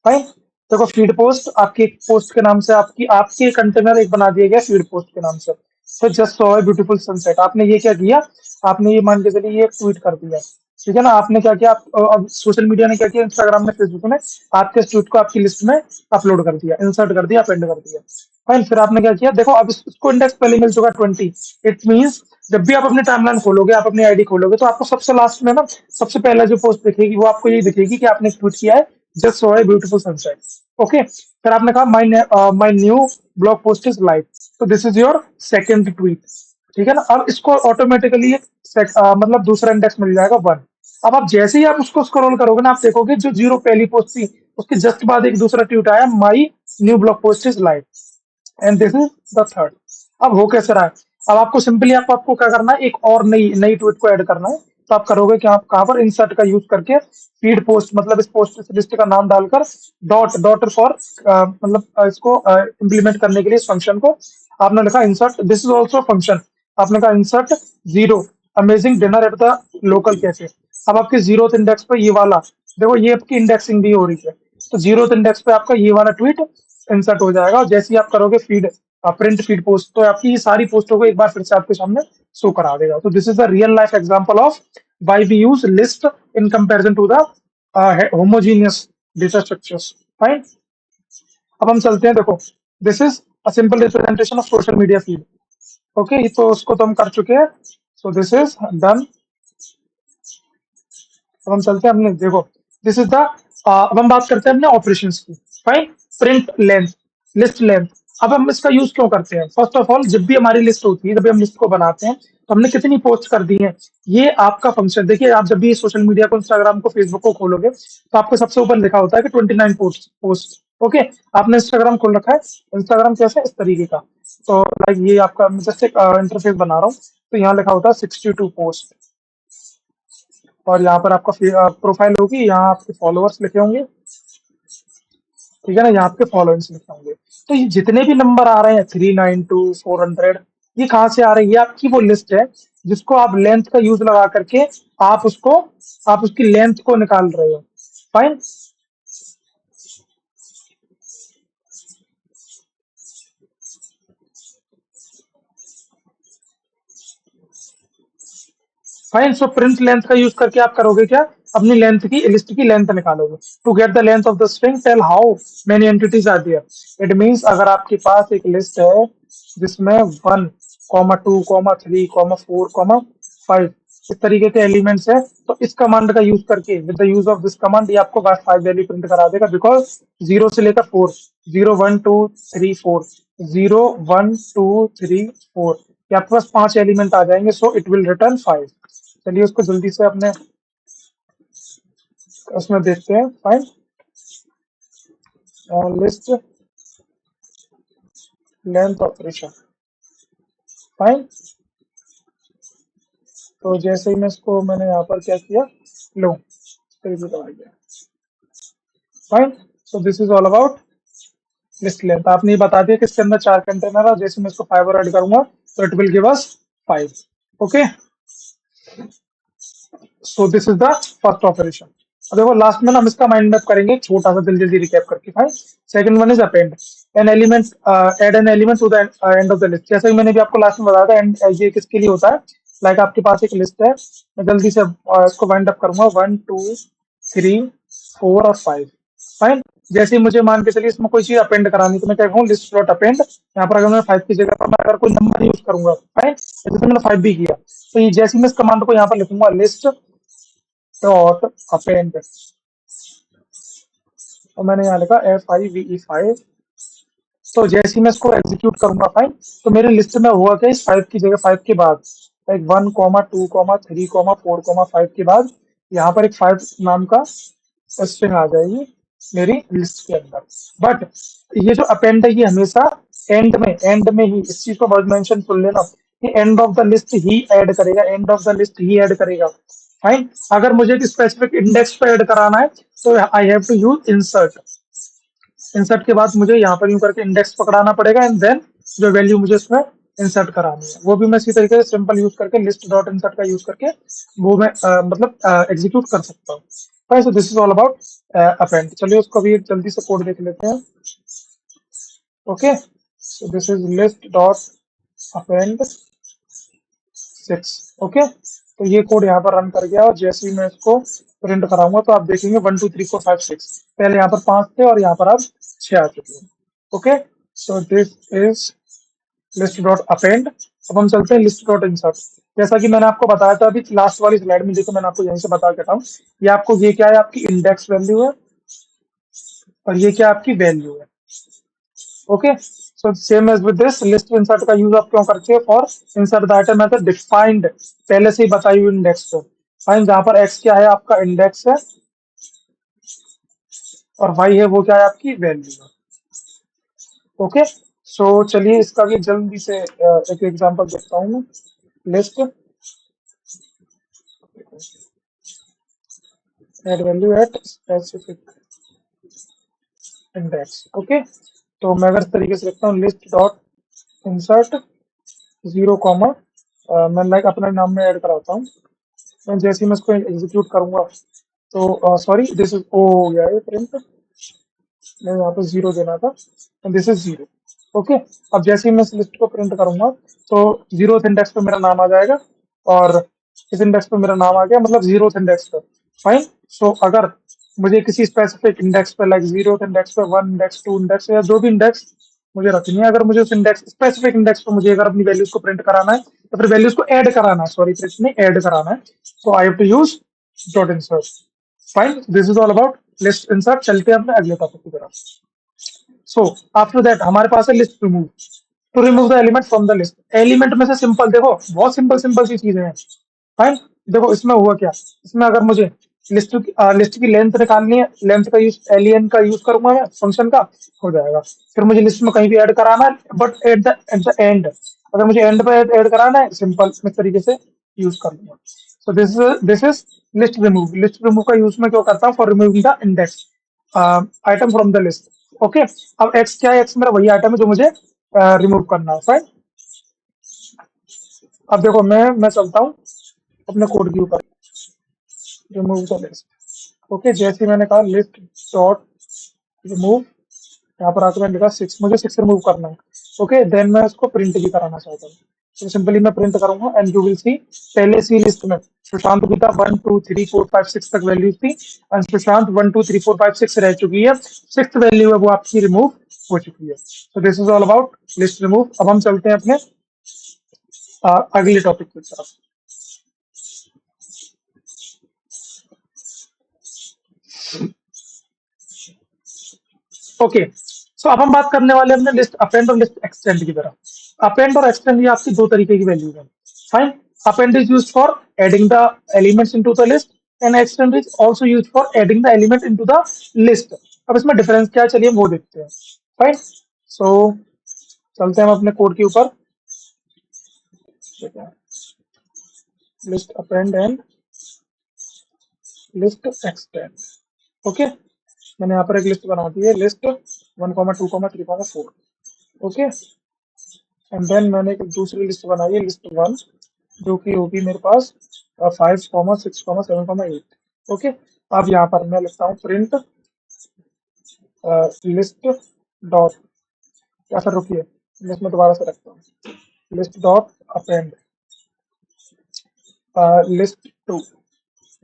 फाइन। देखो, फीड पोस्ट आपकी एक पोस्ट के नाम से आपके कंटेनर एक बना दिया गया फीड पोस्ट के नाम से। तो just saw a beautiful sunset, आपने ये क्या किया, आपने ये मान के चलिए ये ट्वीट कर दिया। ठीक है ना, आपने क्या किया, अब सोशल मीडिया ने क्या किया, इंस्टाग्राम में, फेसबुक ने आपके ट्वीट को आपकी लिस्ट में अपलोड कर दिया, इंसर्ट कर दिया, अपेंड कर दिया। फाइन। फिर आपने क्या किया, देखो अब इसको इंडेक्स पहले मिल चुका 20। इट मीन्स जब भी आप अपने टाइमलाइन खोलोगे, आप अपनी आईडी खोलोगे, तो आपको सबसे लास्ट में ना सबसे पहला जो पोस्ट दिखेगी वो आपको ये दिखेगी कि आपने ट्वीट किया है, just saw a beautiful sunset. Okay. फिर आपने कहा my new blog post is live. तो this is your second tweet. ठीक है ना, अब इसको ऑटोमेटिकली मतलब दूसरा इंडेक्स मिल जाएगा 1। अब आप जैसे ही आप उसको स्क्रॉल करोगे ना, आप देखोगे जो 0 पहली पोस्ट थी उसके जस्ट बाद एक दूसरा ट्वीट आया, my new blog post is live, and this is the third. अब हो कैसे रहा है, अब आपको सिंपली आपको क्या करना है, एक और नई नई ट्वीट को ऐड करना है। तो आप करोगे कि आप कहाँ पर, इंसर्ट का यूज करके फीड पोस्ट, मतलब इस पोस्ट लिस्ट का नाम डालकर डॉट डॉट फॉर मतलब इसको इम्प्लीमेंट करने के लिए इस फंक्शन को आपने लिखा insert, this is also function. आपने कहा insert 0 amazing dinner at the local cafe. अब आपके 0th इंडेक्स पे ये वाला, देखो ये आपकी इंडेक्सिंग भी हो रही है, तो 0th इंडेक्स पे आपका ये वाला ट्वीट इंसर्ट हो जाएगा। और जैसे ही आप करोगे फीड प्रिंट फीड पोस्ट, तो आपकी ये सारी पोस्टों को एक बार फिर से आपके सामने शो करा देगा। तो this is the real life example of why we use list in comparison to the homogeneous data structures. Fine. अब हम चलते हैं, देखो this is a simple representation of social media feed. Okay, तो उसको तो हम कर चुके हैं। So this is done. अब हम चलते हैं अपने, देखो दिस इज द, अब हम बात करते हैं अपने ऑपरेशंस की। Fine. Print length, list length. अब हम इसका यूज क्यों करते हैं, फर्स्ट ऑफ ऑल जब भी हमारी लिस्ट होती है, जब भी हम लिस्ट को बनाते हैं, तो हमने कितनी पोस्ट कर दी है, ये आपका फंक्शन देखिए। आप जब भी सोशल मीडिया को, इंस्टाग्राम को, फेसबुक को खोलोगे, तो आपको सबसे ऊपर लिखा होता है कि 29 पोस्ट। ओके। आपने इंस्टाग्राम खोल रखा है, इंस्टाग्राम कैसे, इस तरीके का। तो लाइक ये आपका जस्ट एक इंटरफेस बना रहा हूँ, तो यहाँ लिखा होता है 62 पोस्ट। और यहाँ पर आपका प्रोफाइल होगी, यहाँ आपके फॉलोअर्स लिखे होंगे। ठीक है ना, यहाँ आपके फॉलोअर्स लिखे होंगे। तो ये जितने भी नंबर आ रहे हैं 392 400, ये कहाँ से आ रहे हैं, ये आपकी वो लिस्ट है जिसको आप लेंथ का यूज लगा करके आप उसकी लेंथ को निकाल रहे हो। Fine. Fine. So print length का यूज करके आप करोगे क्या, अपनी लेंथ की लिस्ट की लेंथ निकालोगे। To get the length of the string tell how many entities are there. It means अगर आपके पास एक लिस्ट है जिसमें 1, 2, 3, 4, 5 इस तरीके के एलिमेंट्स है, तो इस कमांड का यूज करके, with the use of this command, ये आपको 5 वैल्यू प्रिंट करा देगा। बिकॉज 0 से लेकर 4, 0 1 2 3 4, 0 1 2 3 4, ये आपके पास 5 एलिमेंट आ जाएंगे। So it will return 5। चलिए उसको जल्दी से अपने उसमें देखते हैं। Fine. List length operation. Fine. तो जैसे ही मैं इसको, मैंने यहाँ पर क्या किया, लो तरीके का आ गया। Fine. So this is all about list length. आपने ये बता दिया कि इसके अंदर 4 कंटेनर है, जैसे मैं इसको 5 और ऐड करूंगा तो it will give us 5। Okay. So this is the first operation. अब देखो लास्ट में ना हम इसका माइंड मैप करेंगे, छोटा सा जल्दी जल्दी रिकैप करके। Fine. Second one is append an element, add an element to the end of the list. जैसे कि मैंने भी आपको लास्ट में बताया था, एंड ये किसके लिए होता है, लाइक आपके पास एक लिस्ट है, मैं जल्दी से इसको वाइंड अप करूंगा, 1 2 3 4 और 5। फाइन। जैसे ही मुझे मान के चलिए इसमें कोई चीज अपेंड करानी, तो मैं क्या कहूँ, लिस्ट डॉट अपेंड। यहाँ पर अगर मैं 5 की जगह पर मैं अगर कोई नंबर यूज करूंगा, फाइन, जैसे मैंने 5 भी किया, तो ये जैसे ही मैं इस कमांड को यहाँ पर लिखूंगा, लिस्ट डॉट अपेंड, और मैंने यहाँ लिखा FIVE5। तो जैसे ही मैं इसको एग्जीक्यूट करूंगा, फाइन, तो मेरी लिस्ट में हुआ क्या, इस 5 की जगह, 5 के बाद लाइक 1,2,3,4,5 के बाद यहाँ पर एक 5 नाम का स्ट्रिंग आ जाएगी मेरी लिस्ट के अंदर। बट ये जो अपेंड है ये हमेशा एंड में ही इस चीज को बहुत मेंशन कर लेना कि एंड ऑफ द लिस्ट ही ऐड करेगा, एंड ऑफ द लिस्ट ही ऐड करेगा। फाइन। अगर मुझे एक स्पेसिफिक इंडेक्स पे ऐड कराना है तो I have to use insert. Insert के बाद मुझे यहाँ पर यूं करके इंडेक्स पकड़ाना पड़ेगा एंड देन जो वैल्यू मुझे इसमें इंसर्ट करानी है वो भी मैं इसी तरीके से सिंपल यूज करके लिस्ट डॉट इंसर्ट का यूज करके वो मैं मतलब एग्जीक्यूट कर सकता हूँ। Fine. So this is all about append. चलिए उसको भी जल्दी से कोड देख लेते हैं। Okay, so this is list dot append 6। Okay, तो ये कोड यहाँ पर रन कर गया और जैसे ही मैं इसको प्रिंट कराऊंगा तो आप देखेंगे 1 2 3 4 5 6 पहले यहाँ पर 5 थे और यहाँ पर अब 6 आ चुके हैं। Okay, so this is list dot append. अब हम चलते हैं लिस्ट डॉट इंसर्ट। जैसा कि मैंने आपको बताया था अभी लास्ट वाली स्लाइड में, देखो मैंने आपको यहीं से बता के हूँ ये आपको ये क्या है, आपकी इंडेक्स वैल्यू है और ये क्या आपकी वैल्यू है। Okay, so same as with this list insert का यूज आप क्यों करते हैं? For insert the item method defined पहले से ही बताई हुई इंडेक्स पे। फाइन, जहां पर एक्स क्या है आपका इंडेक्स है और वाई है वो क्या है आपकी वैल्यू है। ओके, सो चलिए इसका भी जल्दी से एक एग्जांपल देखता हूँ मैं। List add value at specific index. Okay, तो मैं अगर इस तरीके से लिखता हूँ लिस्ट डॉट इंसर्ट 0 कॉमा मैं लाइक अपने नाम में ऐड कराता हूँ। मैं जैसे ही मैं इसको एग्जीक्यूट करूंगा तो सॉरी दिस इज ओ हो गया है प्रिंट, मैं यहाँ पे 0 देना था एंड दिस इज 0। ओके, अब जैसे ही मैं इस लिस्ट को प्रिंट करूंगा तो 0th इंडेक्स पे मेरा नाम आ जाएगा और इस इंडेक्स पे मेरा नाम आ गया, मतलब 0th इंडेक्स पे। फाइन। सो अगर मुझे किसी स्पेसिफिक इंडेक्स पे लाइक 0th इंडेक्स पे 1 इंडेक्स 2 इंडेक्स या जो भी इंडेक्स मुझे रखनी है, अगर मुझे उस इंडेक्स स्पेसिफिक इंडेक्स पे मुझे अगर अपनी वैल्यूज को प्रिंट कराना है तो फिर वैल्यूज को ऐड कराना है, सॉरी प्रिंट नहीं ऐड कराना है, तो I have to use dot insert. Fine, this is all about list insert. चलते हैं अपने अगले टॉपिक की तरफ। सो आफ्टर दैट हमारे पास है list remove. To remove the element from the list. Element में से सिंपल देखो बहुत सिंपल सिंपल सी चीजें हैं। फाइन, देखो इसमें हुआ क्या, इसमें अगर मुझे लिस्ट की लेंथ निकालनी है, लेंथ का यूज एलियन का यूज करूंगा मैं फंक्शन का, हो जाएगा। फिर मुझे लिस्ट में कहीं भी ऐड कराना है बट एट द एंड, अगर मुझे एंड पे ऐड कराना है सिंपल इस तरीके से यूज कर लूंगा। सो this is list remove. List remove का यूज मैं क्यों करता हूँ? For removing the index item from the list. Okay, अब एक्स क्या है? एक्स मेरा वही आइटम है जो मुझे रिमूव करना है। फाइन, अब देखो मैं चलता हूँ अपने कोड के ऊपर, रिमूव द लिस्ट। ओके, जैसे मैंने कहा लिस्ट डॉट रिमूव, यहाँ पर आकर मैंने लिखा 6, मुझे 6 रिमूव करना है। ओके, देन मैं इसको प्रिंट भी कराना चाहता हूँ तो सिंपली मैं प्रिंट करूंगा एंड यू विल सी पहले सी लिस्ट में सुशांत की था 1 2 3 4 5 6 तक वैल्यूज थी एंड सुशांत 1 2 3 4 5 6 रह चुकी है, 6th वैल्यू है वो आपकी रिमूव हो चुकी है। सो this is all about list remove. अब हम चलते हैं अपने अगले टॉपिक की तरफ। ओके, सो अब हम बात करने वाले हैं अपने लिस्ट अपेंड और लिस्ट एक्सटेंड की तरफ। अपेंड और एक्सटेंड ये आपकी दो तरीके की वैल्यू है। Fine, append is used for adding the elements into the list and extend is also used for adding the element into the list. अब इसमें डिफरेंस क्या है चलिए वो देखते हैं। फाइन, सो चलते हैं हम अपने कोड के ऊपर। List append and list extend. Okay, मैंने यहाँ पर एक लिस्ट बना दी है लिस्ट 1 2 3 4। ओके, एंड देन मैंने एक दूसरी लिस्ट बनाई है लिस्ट 1 जो कि होगी मेरे पास 5 6 7 8। ओके, अब यहाँ पर मैं लिखता हूँ प्रिंट लिस्ट डॉट, या फिर रुकिए लिस्ट में दोबारा से रखता हूँ list dot append list 2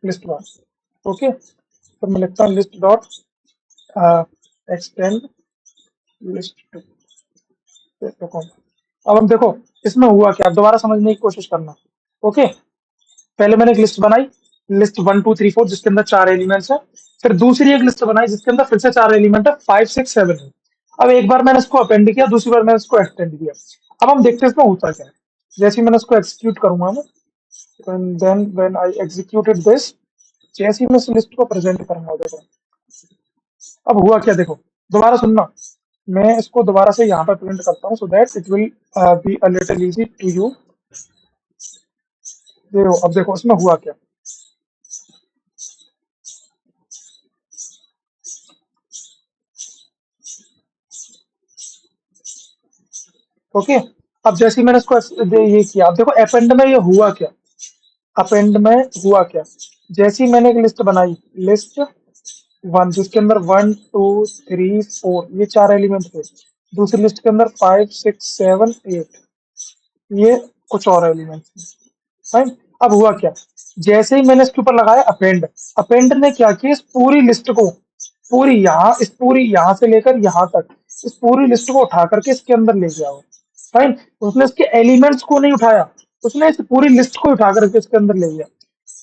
list 1। Okay, तो मैं लिखता हूँ लिस्ट डॉट एक्सटेंड लिस्ट 2। अब हम देखो इसमें हुआ क्या, दोबारा समझने की कोशिश करना। ओके, पहले मैंने एक लिस्ट बनाई लिस्ट 1 2 3 4 जिसके अंदर 4 एलिमेंट्स है, फिर दूसरी एक लिस्ट बनाई जिसके अंदर फिर से 4 एलिमेंट है 5 6 7 है। अब एक बार मैंने इसको अपेंड किया, दूसरी बार मैंने इसको एक्सटेंड किया। अब हम देखते हैं इसमें होता क्या है। जैसे ही मैंने इसको एग्जीक्यूट करूंगा ना, then when I executed this, जैसे ही मैं इस लिस्ट को प्रेजेंट करूंगा, देखो अब हुआ क्या, देखो दोबारा सुनना, मैं इसको दोबारा से यहाँ पर प्रिंट करता हूँ, so that it will be a little easy to you. देखो अब देखो इसमें हुआ क्या, ओके। अब जैसे ही मैंने इसको ये किया, अब देखो अपेंड में ये हुआ क्या, अपेंड में हुआ क्या, जैसे ही मैंने एक लिस्ट बनाई, लिस्ट वन, जिसके अंदर 1 2 3 4 ये 4 एलिमेंट थे, दूसरी लिस्ट के अंदर 5 6 7 8 ये कुछ और एलिमेंट थे, फाइन। अब हुआ क्या, जैसे ही मैंने इसके ऊपर लगाया अपेंड, अपेंड ने क्या किया, इस पूरी लिस्ट को, पूरी यहाँ, इस पूरी यहाँ से लेकर यहाँ तक, इस पूरी लिस्ट को उठा करके इसके अंदर ले गया, फाइन। उसने इसके एलिमेंट्स को नहीं उठाया, उसने इस पूरी लिस्ट को उठा करके इसके अंदर ले गया,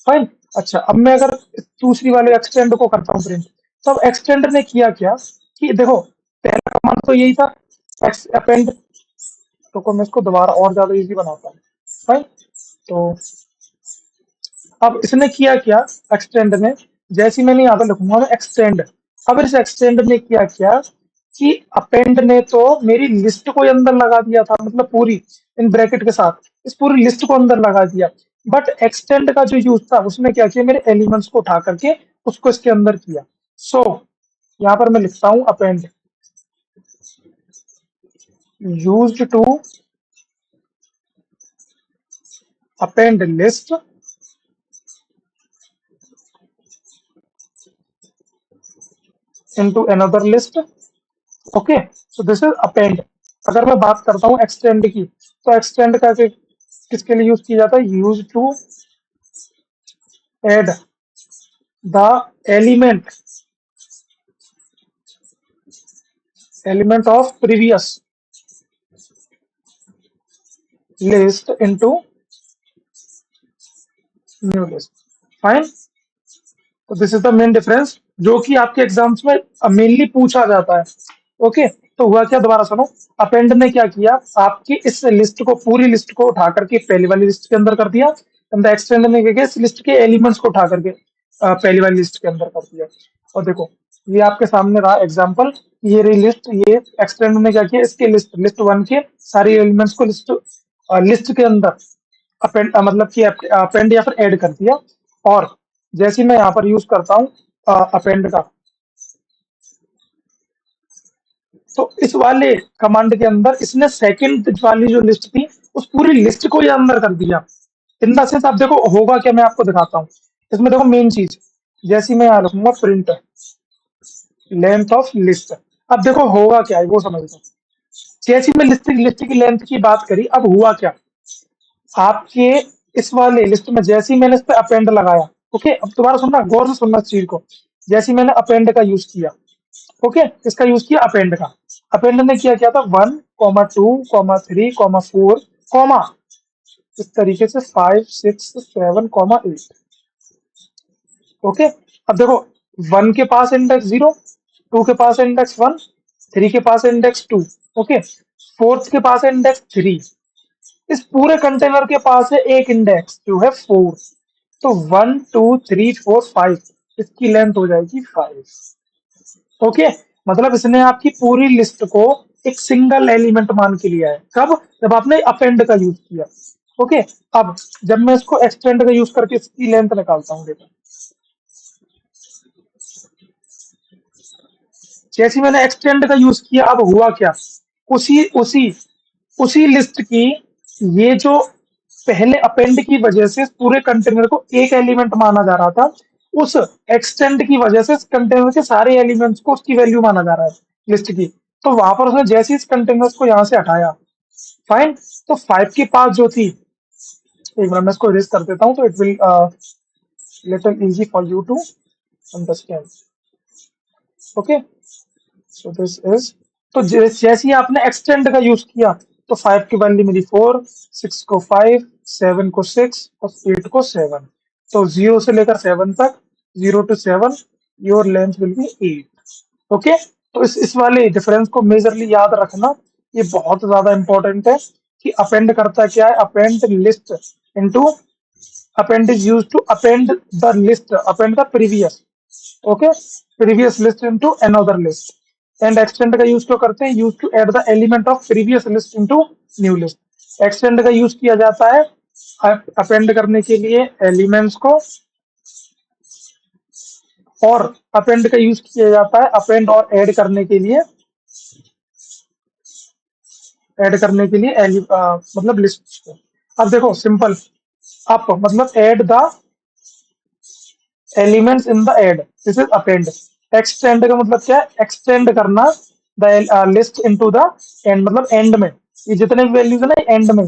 फाइन। अच्छा अब मैं अगर इस दूसरी वाले एक्सटेंड को करता हूँ प्रिंट, तो अब एक्सटेंड ने किया क्या कि देखो पहला कमांड तो यही था, अपेंड, तो मैं इसको दोबारा और ज्यादा इजी बनाता हूँ, फाइन। तो अब इसने किया क्या, एक्सटेंड ने, जैसे ही मैंने यहाँ पे लिखूंगा ना एक्सटेंड, अब इस एक्सटेंड ने किया क्या कि अपेंड ने तो मेरी लिस्ट को ही अंदर लगा दिया था, मतलब पूरी इन ब्रैकेट के साथ इस पूरी लिस्ट को अंदर लगा दिया, बट एक्सटेंड का जो यूज था उसने क्या किया, मेरे एलिमेंट्स को उठा करके उसको इसके अंदर किया। सो यहाँ पर मैं लिखता हूं append used to append list into another list, okay. So this is append. अगर मैं बात करता हूँ एक्सटेंड की, तो एक्सटेंड का किसके लिए यूज किया जाता है, use to add the element element of previous list into new list, fine. तो this is the main difference जो कि आपके एग्जाम्स में मेनली पूछा जाता है, ओके। तो हुआ क्या, दोबारा सुनो, अपेंड ने क्या किया, आपकी इस लिस्ट को, पूरी लिस्ट को उठा करके पहली वाली लिस्ट के अंदर कर दिया, एंड द एक्सटेंड ने क्या किया, इस लिस्ट के एलिमेंट्स को उठा करके पहली वाली लिस्ट के अंदर कर दिया। और देखो ये आपके सामने रहा एग्जाम्पल, ये रही लिस्ट, ये एक्सटेंड ने क्या किया, इसके लिस्ट लिस्ट वन के सारे एलिमेंट्स को लिस्ट के अंदर अपेंड मतलब कि अपेंड या फिर ऐड कर दिया। और जैसे ही मैं यहाँ पर यूज करता हूँ अपेंड का, तो इस वाले कमांड के अंदर इसने सेकंड वाली जो लिस्ट थी उस पूरी लिस्ट को ही अंदर कर दिया। इन द सेंस आप देखो होगा क्या, मैं आपको दिखाता हूँ। इसमें देखो मेन चीज, जैसे ही मैं यहाँ रखूंगा प्रिंट लेंथ ऑफ लिस्ट, अब देखो होगा क्या है वो समझो। जैसे ही मैं लिस्ट की लेंथ की बात करी, अब हुआ क्या, आपके इस वाले लिस्ट में जैसे ही मैंने इस पे अपेंड लगाया, ओके। अब दोबारा सुनना, गौर से सुनना इस चीज को, जैसे ही मैंने अपेंड का यूज किया, ओके, इसका यूज किया अपेंड का, अपेंड ने किया था 1 2 3 4 इस तरीके से 5 6 7 8, ओके। अब देखो 1 के पास इंडेक्स 0, 2 के पास इंडेक्स 1, 3 के पास इंडेक्स 2, ओके, फोर्थ के पास इंडेक्स 3, इस पूरे कंटेनर के पास है एक इंडेक्स जो है 4, तो 1 2 3 4 5 इसकी लेंथ हो जाएगी 5, ओके। मतलब इसने आपकी पूरी लिस्ट को एक सिंगल एलिमेंट मान के लिया है, कब, जब आपने अपेंड का यूज किया, ओके। अब जब मैं इसको एक्सटेंड का यूज करके इसकी लेंथ निकालता हूँ, देखो जैसे ही मैंने एक्सटेंड का यूज किया, अब हुआ क्या, उसी उसी उसी लिस्ट की, ये जो पहले अपेंड की वजह से पूरे कंटेनर को एक एलिमेंट माना जा रहा था, उस एक्सटेंड की वजह से इस कंटेनर के सारे एलिमेंट्स को उसकी वैल्यू माना जा रहा है लिस्ट की। तो वहां पर उसने जैसे इस कंटेनर्स को यहाँ से हटाया, फाइन। तो 5 के पास जो थी, एक बार मैं इसको इरेज कर देता हूँ, तो it will little easy for you to understand, okay. So this is, तो जैसे ही आपने एक्सटेंड का यूज किया, तो 5 की वैल्यू मिली 4, 6 को 5, 7 को 6 और 8 को 7, तो 0 से लेकर 7 तक, 0 to 7 your length will be 8, okay. तो इस वाले डिफरेंस को मेजरली याद रखना, ये बहुत ज्यादा इंपॉर्टेंट है कि अपेंड करता क्या है, append list into, append is used to append the list, append the previous, okay, previous list into another list. And extend का यूज क्यों करते हैं, use to add the element of previous list into new list. Extend का यूज किया जाता है अपेंड करने के लिए एलिमेंट्स को, और अपेंड का यूज किया जाता है अपेंड और ऐड करने के लिए, ऐड करने के लिए मतलब लिस्ट को। अब देखो सिंपल, अप मतलब add the elements in the add, this is append. Extend का मतलब क्या है, एक्सटेंड करना the list into the end, मतलब एंड में, ये जितने भी वैल्यूज है ना एंड में।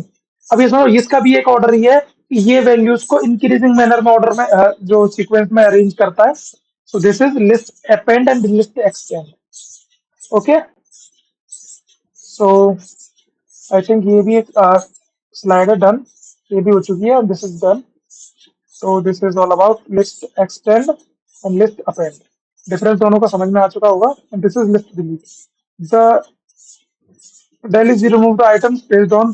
अब ये सुनो, इसका भी एक ऑर्डर ये है कि ये वैल्यूज को इंक्रीजिंग मैनर में ऑर्डर में जो सीक्वेंस में अरेंज करता है। सो this is list append and list extend, okay. So I think ये भी एक स्लाइड है डन, ये भी हो चुकी है, this is done. So this is all about list extend and list append. Difference दोनों का समझ में आ चुका होगा। And this is list delete. The del is remove the items based on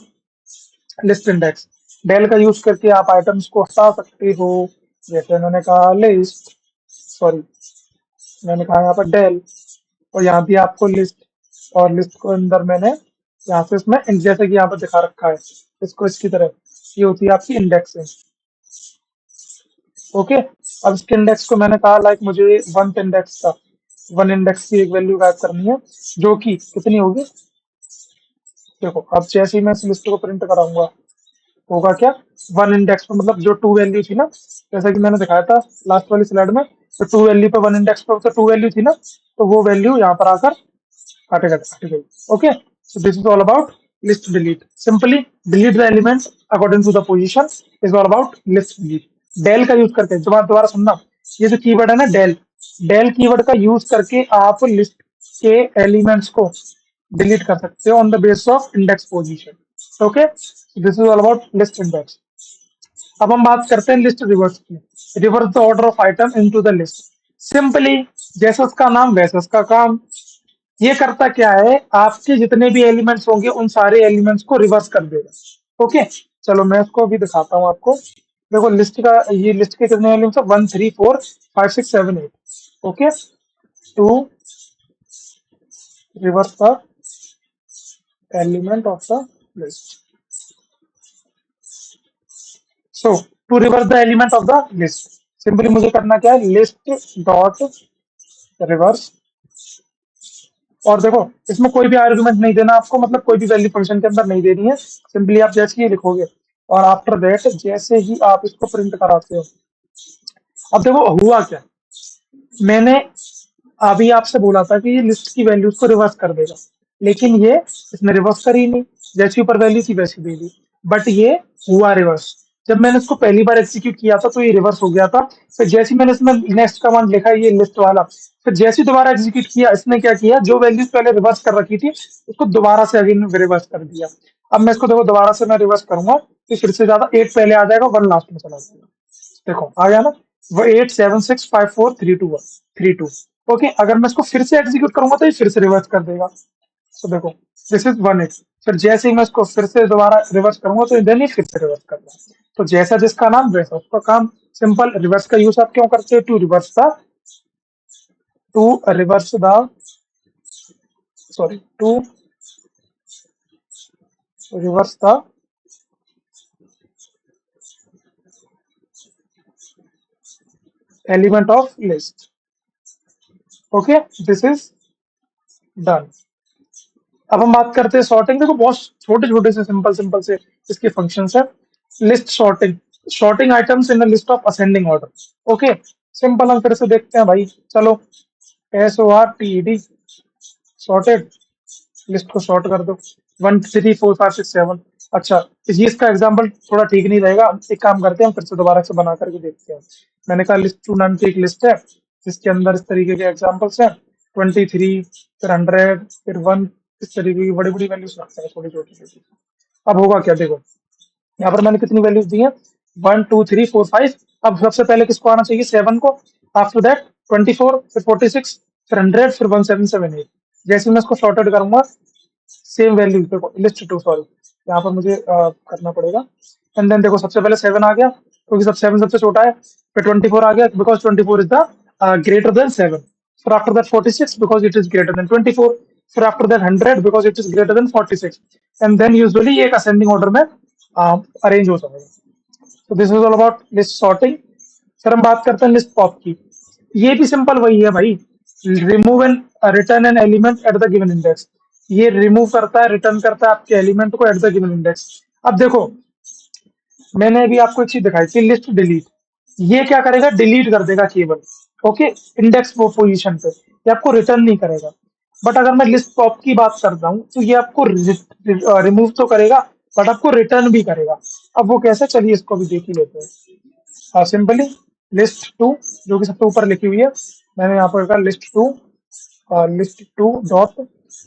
list index. del का यूज करके आप आइटम्स को हटा सकते हो, जैसे मैंने कहा लिस्ट, सॉरी मैंने कहा यहाँ पर del, और यहाँ भी आपको लिस्ट, और लिस्ट को अंदर मैंने यहाँ से इसमें जैसे कि यहाँ पर दिखा रखा है इसको इसकी तरह, ये होती है आपकी इंडेक्सिंग, ओके। अब इसके इंडेक्स को मैंने कहा लाइक मुझे वन इंडेक्स का, वन इंडेक्स की एक वैल्यू गायब करनी है, जो कि कितनी होगी, देखो अब जैसे ही मैं इस लिस्ट को प्रिंट कराऊंगा होगा क्या, वन इंडेक्स पर मतलब जो टू वैल्यू थी ना, जैसा कि मैंने दिखाया था लास्ट वाली स्लाइड में, तो टू वैल्यू पे वन इंडेक्स पर तो टू वैल्यू थी ना, तो वो वैल्यू यहाँ पर आकर हट गई, ओके। So this is all about list delete, simply delete the element according to the position, is all about list delete. Del का यूज करके, दोबारा दोबारा सुनना, ये जो कीवर्ड है ना डेल, डेल कीवर्ड का यूज करके आप लिस्ट के एलिमेंट्स को डिलीट कर सकते हो on the base of index position, okay. This is all about list index. अब हम बात करते हैं लिस्ट रिवर्स की, reverse the order of item into the list. Simply जैसा उसका नाम वैसा उसका काम, ये करता क्या है, आपके जितने भी एलिमेंट्स होंगे उन सारे एलिमेंट्स को रिवर्स कर देगा, ओके। चलो मैं इसको भी दिखाता हूँ आपको, देखो लिस्ट का, ये लिस्ट के कितने एलिमेंट्स है, 1 3 4 5 6 7 8, okay. To reverse the element of the list, so to reverse the element of the list, simply मुझे करना क्या है, लिस्ट डॉट रिवर्स, और देखो इसमें कोई भी आर्गुमेंट नहीं देना आपको, मतलब कोई भी वैल्यू फंक्शन के अंदर नहीं देनी है, सिंपली आप जैसे ही लिखोगे, और आफ्टर दैट जैसे ही आप इसको प्रिंट कराते हो। अब देखो हुआ क्या, मैंने अभी आपसे बोला था कि ये लिस्ट की वैल्यूज को रिवर्स कर देगा, लेकिन ये इसने रिवर्स करी नहीं, जैसी ऊपर वैल्यू थी वैसी दे दी, बट ये हुआ रिवर्स। जब मैंने इसको पहली बार एग्जीक्यूट किया था तो ये रिवर्स हो गया था, फिर जैसे ही मैंने इसमें नेक्स्ट कमांड लिखा ये लिस्ट वाला, फिर जैसे ही दोबारा एग्जीक्यूट किया इसने क्या किया, जो वैल्यूज पहले रिवर्स कर रखी थी उसको दोबारा से अगेन रिवर्स कर दिया। अब मैं इसको देखो दोबारा से मैं रिवर्स करूंगा तो फिर से ज्यादा 8 पहले आ जाएगा, 1 लास्ट में चला जाएगा, देखो आ गया ना, वो 8 7 6 5 4 3 2 3 2, ओके। अगर मैं इसको फिर से एग्जीक्यूट करूंगा तो ये फिर से रिवर्स कर देगा, तो देखो दिस इज 1x, फिर जैसे ही मैं इसको फिर से दोबारा रिवर्स करूंगा तो देन ही फिर से रिवर्स कर देगा। तो जैसा जिसका नाम वैसा उसका काम, सिंपल। रिवर्स का यूज आप क्यों करते हो, to reverse the, to reverse the, sorry to reverse the element of list, okay, this is done. अब हम बात करते हैं सॉर्टिंग, देखो बहुत छोटे छोटे से सिंपल सिंपल से इसके फंक्शंस है। List sorting, sorting items in list of ascending order, okay. Simple हम फिर से देखते हैं भाई, चलो SORTED, सॉर्टेड, लिस्ट को सॉर्ट कर दो, 1 3 4 5 6 7। अच्छा ये इसका एग्जांपल थोड़ा ठीक नहीं रहेगा, एक काम करते हैं हम फिर से दोबारा से बना करके देखते हैं। मैंने कहा लिस्ट टू नाम की एक लिस्ट है जिसके अंदर इस तरीके के एग्जांपल्स हैं, 23 फिर 100 फिर 1, इस तरीके की बड़ी बड़ी वैल्यूज रखते हैं, छोटी छोटी छोटी। अब होगा क्या, देखो यहाँ पर मैंने कितनी वैल्यूज दी है, 1 2 3 4 5। अब सबसे पहले किसको आना चाहिए, 7 को, आफ्टर दैट 24 फिर 46 फिर 100 फिर 1778। जैसे मैं इसको सॉर्टेड करूंगा सेम वैल्यू, देखो लिस्ट टू, सॉरी यहाँ पर मुझे करना पड़ेगा। एंड देन देखो सबसे पहले 7 आ गया क्योंकि सब 7 सबसे छोटा है। फिर 24 आ गया because 24 is the greater than 7। फिर after that 46 because it is greater than 24। फिर after that 100 because it is greater than 46। And then usually ये एक असेंडिंग ऑर्डर में अरेंज हो जाएगा। तो this is all about list sorting. Sir हम बात करते हैं लिस्ट पॉप की। ये भी सिंपल वही है भाई, remove and return an element at the given index. ये रिमूव करता है, रिटर्न करता है आपके एलिमेंट को एट द गिवन इंडेक्स। अब देखो मैंने अभी आपको एक चीज दिखाई थी, लिस्ट डिलीट। ये क्या करेगा, डिलीट कर देगा केवल, ओके, इंडेक्स वो पोजीशन पे, ये आपको रिटर्न नहीं करेगा। बट अगर मैं लिस्ट पॉप की बात करता हूँ तो ये आपको रिमूव तो करेगा बट आपको रिटर्न भी करेगा। अब वो कैसे, चलिए इसको भी देख ही लेते हैं। सिंपली लिस्ट टू जो कि सबसे ऊपर लिखी हुई है, मैंने यहाँ पर लिखा लिस्ट टू डॉट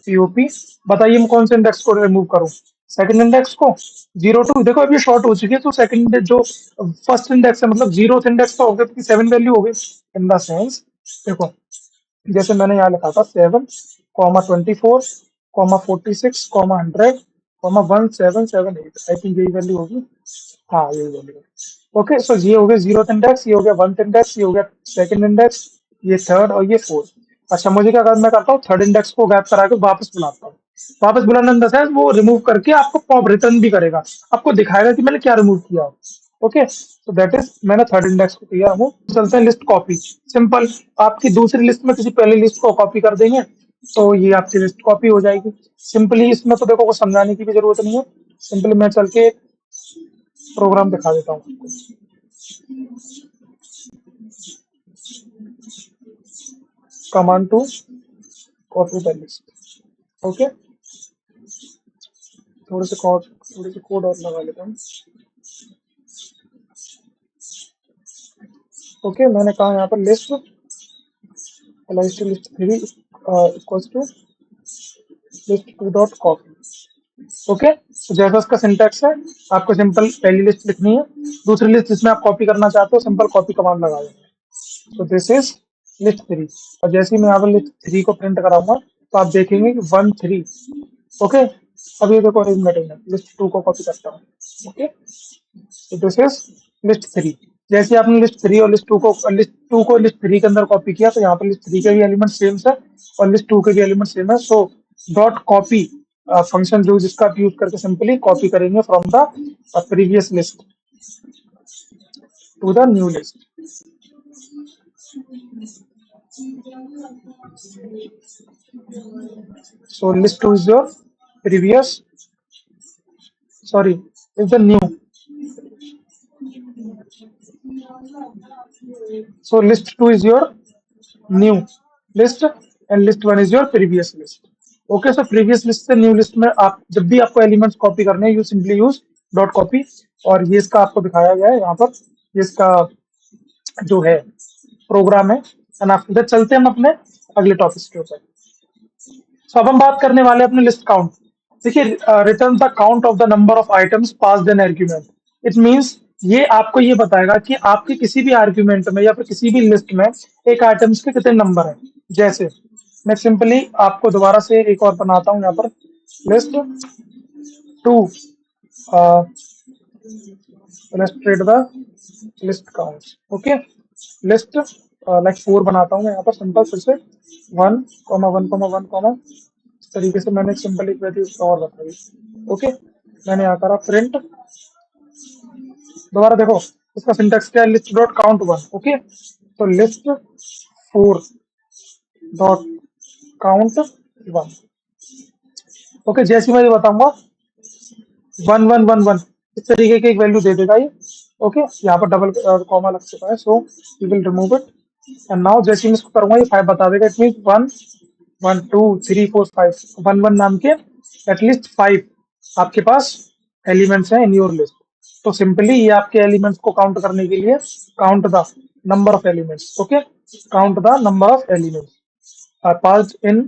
पीओपी। बताइए मैं कौन से इंडेक्स को रिमूव करूँ, सेकंड इंडेक्स को, 0 2। देखो अभी शॉर्ट हो चुकी है तो सेकंड जो फर्स्ट इंडेक्स है मतलब 0th इंडेक्स का हो गया क्योंकि 7 वैल्यू हो गई इन द सेंस। देखो जैसे मैंने यहाँ लिखा था 7 24 46 100 1778, आई थिंक यही वैल्यू होगी। हाँ यही वैल्यू है। ओके सो ये हो गया 0th इंडेक्स, ये हो गया 1th इंडेक्स, ये हो गया सेकंड इंडेक्स, ये थर्ड और ये फोर्थ। अच्छा मुझे क्या करना, मैं करता हूँ थर्ड इंडेक्स को गैप करा के वापस बुलाता हूँ। वापस बुलाने इन द सेंस वो रिमूव करके आपको पॉप रिटर्न भी करेगा, आपको दिखाएगा कि मैंने क्या रिमूव किया। ओके सो दैट इज, मैंने थर्ड इंडेक्स को किया हूँ। चलते हैं लिस्ट कॉपी। सिंपल, आपकी दूसरी लिस्ट में किसी पहली लिस्ट को कॉपी कर देंगे तो ये आपकी लिस्ट कॉपी हो जाएगी। सिंपली इसमें तो देखो कुछ समझाने की भी जरूरत नहीं है, सिंपली मैं चल के प्रोग्राम दिखा देता हूँ। Command to copy the list, okay थोड़े से कोड और लगा लेता हूँ। ओके मैंने कहा यहाँ पर list list 3 equals to list 2 dot copy. Okay तो जैसा उसका सिंटैक्स है, आपको सिंपल पहली लिस्ट लिखनी है, दूसरी लिस्ट जिसमें आप कॉपी करना चाहते हो सिंपल कॉपी कमांड लगा देंगे। तो दिस इज लिस्ट 3। और जैसे ही मैं यहाँ पर लिस्ट 3 को प्रिंट कराऊंगा तो आप देखेंगे कि 1 3। ओके अब ये देखो अरेंजमेंट है, लिस्ट 2 को कॉपी करता हूँ। ओके तो दिस इज लिस्ट 3। जैसे आपने लिस्ट 3 और लिस्ट 2 को लिस्ट 3 के अंदर कॉपी किया तो यहाँ पर लिस्ट 3 के भी एलिमेंट सेम है और लिस्ट 2 के भी एलिमेंट सेम है। सो डॉट कॉपी फंक्शन जो जिसका आप यूज करके सिंपली कॉपी करेंगे from the previous list to the new list. So list 2 is your previous, sorry, is the new. So list 2 is your new list and list 1 is your previous list. Okay, so previous list से new list में आप जब भी आपको एलिमेंट्स कॉपी करने हैं, you simply use dot copy. और ये इसका आपको दिखाया गया है यहाँ पर, ये इसका जो है प्रोग्राम है। एंड आफ्टर दैट चलते हैं हम अपने अगले टॉपिक के ऊपर। तो अब हम बात करने वाले हैं अपने लिस्ट काउंट। देखिए return the count of the number of items passed in argument. It means ये आपको ये बताएगा कि आपके किसी भी आर्गुमेंट में या फिर किसी भी लिस्ट में एक आइटम्स के कितने नंबर हैं। जैसे मैं सिंपली आपको दोबारा से एक और बनाता हूँ यहाँ पर, list to illustrate the list counts। Okay list like 4 बनाता हूँ मैं यहाँ पर सिंपल, फिर से 1 1 1 इस तरीके से मैंने सिंपल एक वैल्यू और बताई। ओके मैंने यहाँ करा प्रिंट, दोबारा देखो इसका सिंटैक्स क्या है, लिस्ट डॉट काउंट 1। ओके तो लिस्ट 4 डॉट काउंट 1। ओके जैसे मैं ये बताऊंगा 1 1 1 1 इस तरीके की एक वैल्यू दे देगा ये। ओके यहाँ पर डबल कॉमा लग चुका है, so you will remove it. And now जैसे मैं इसको करूंगा ये 5 बता देगा। इट मीन 1 1 2 3 4 5 1 1 नाम के एटलीस्ट 5 आपके पास एलिमेंट्स हैं इन योर लिस्ट। तो सिंपली ये आपके एलिमेंट्स को काउंट करने के लिए count the number of elements. Okay count the number of elements are passed in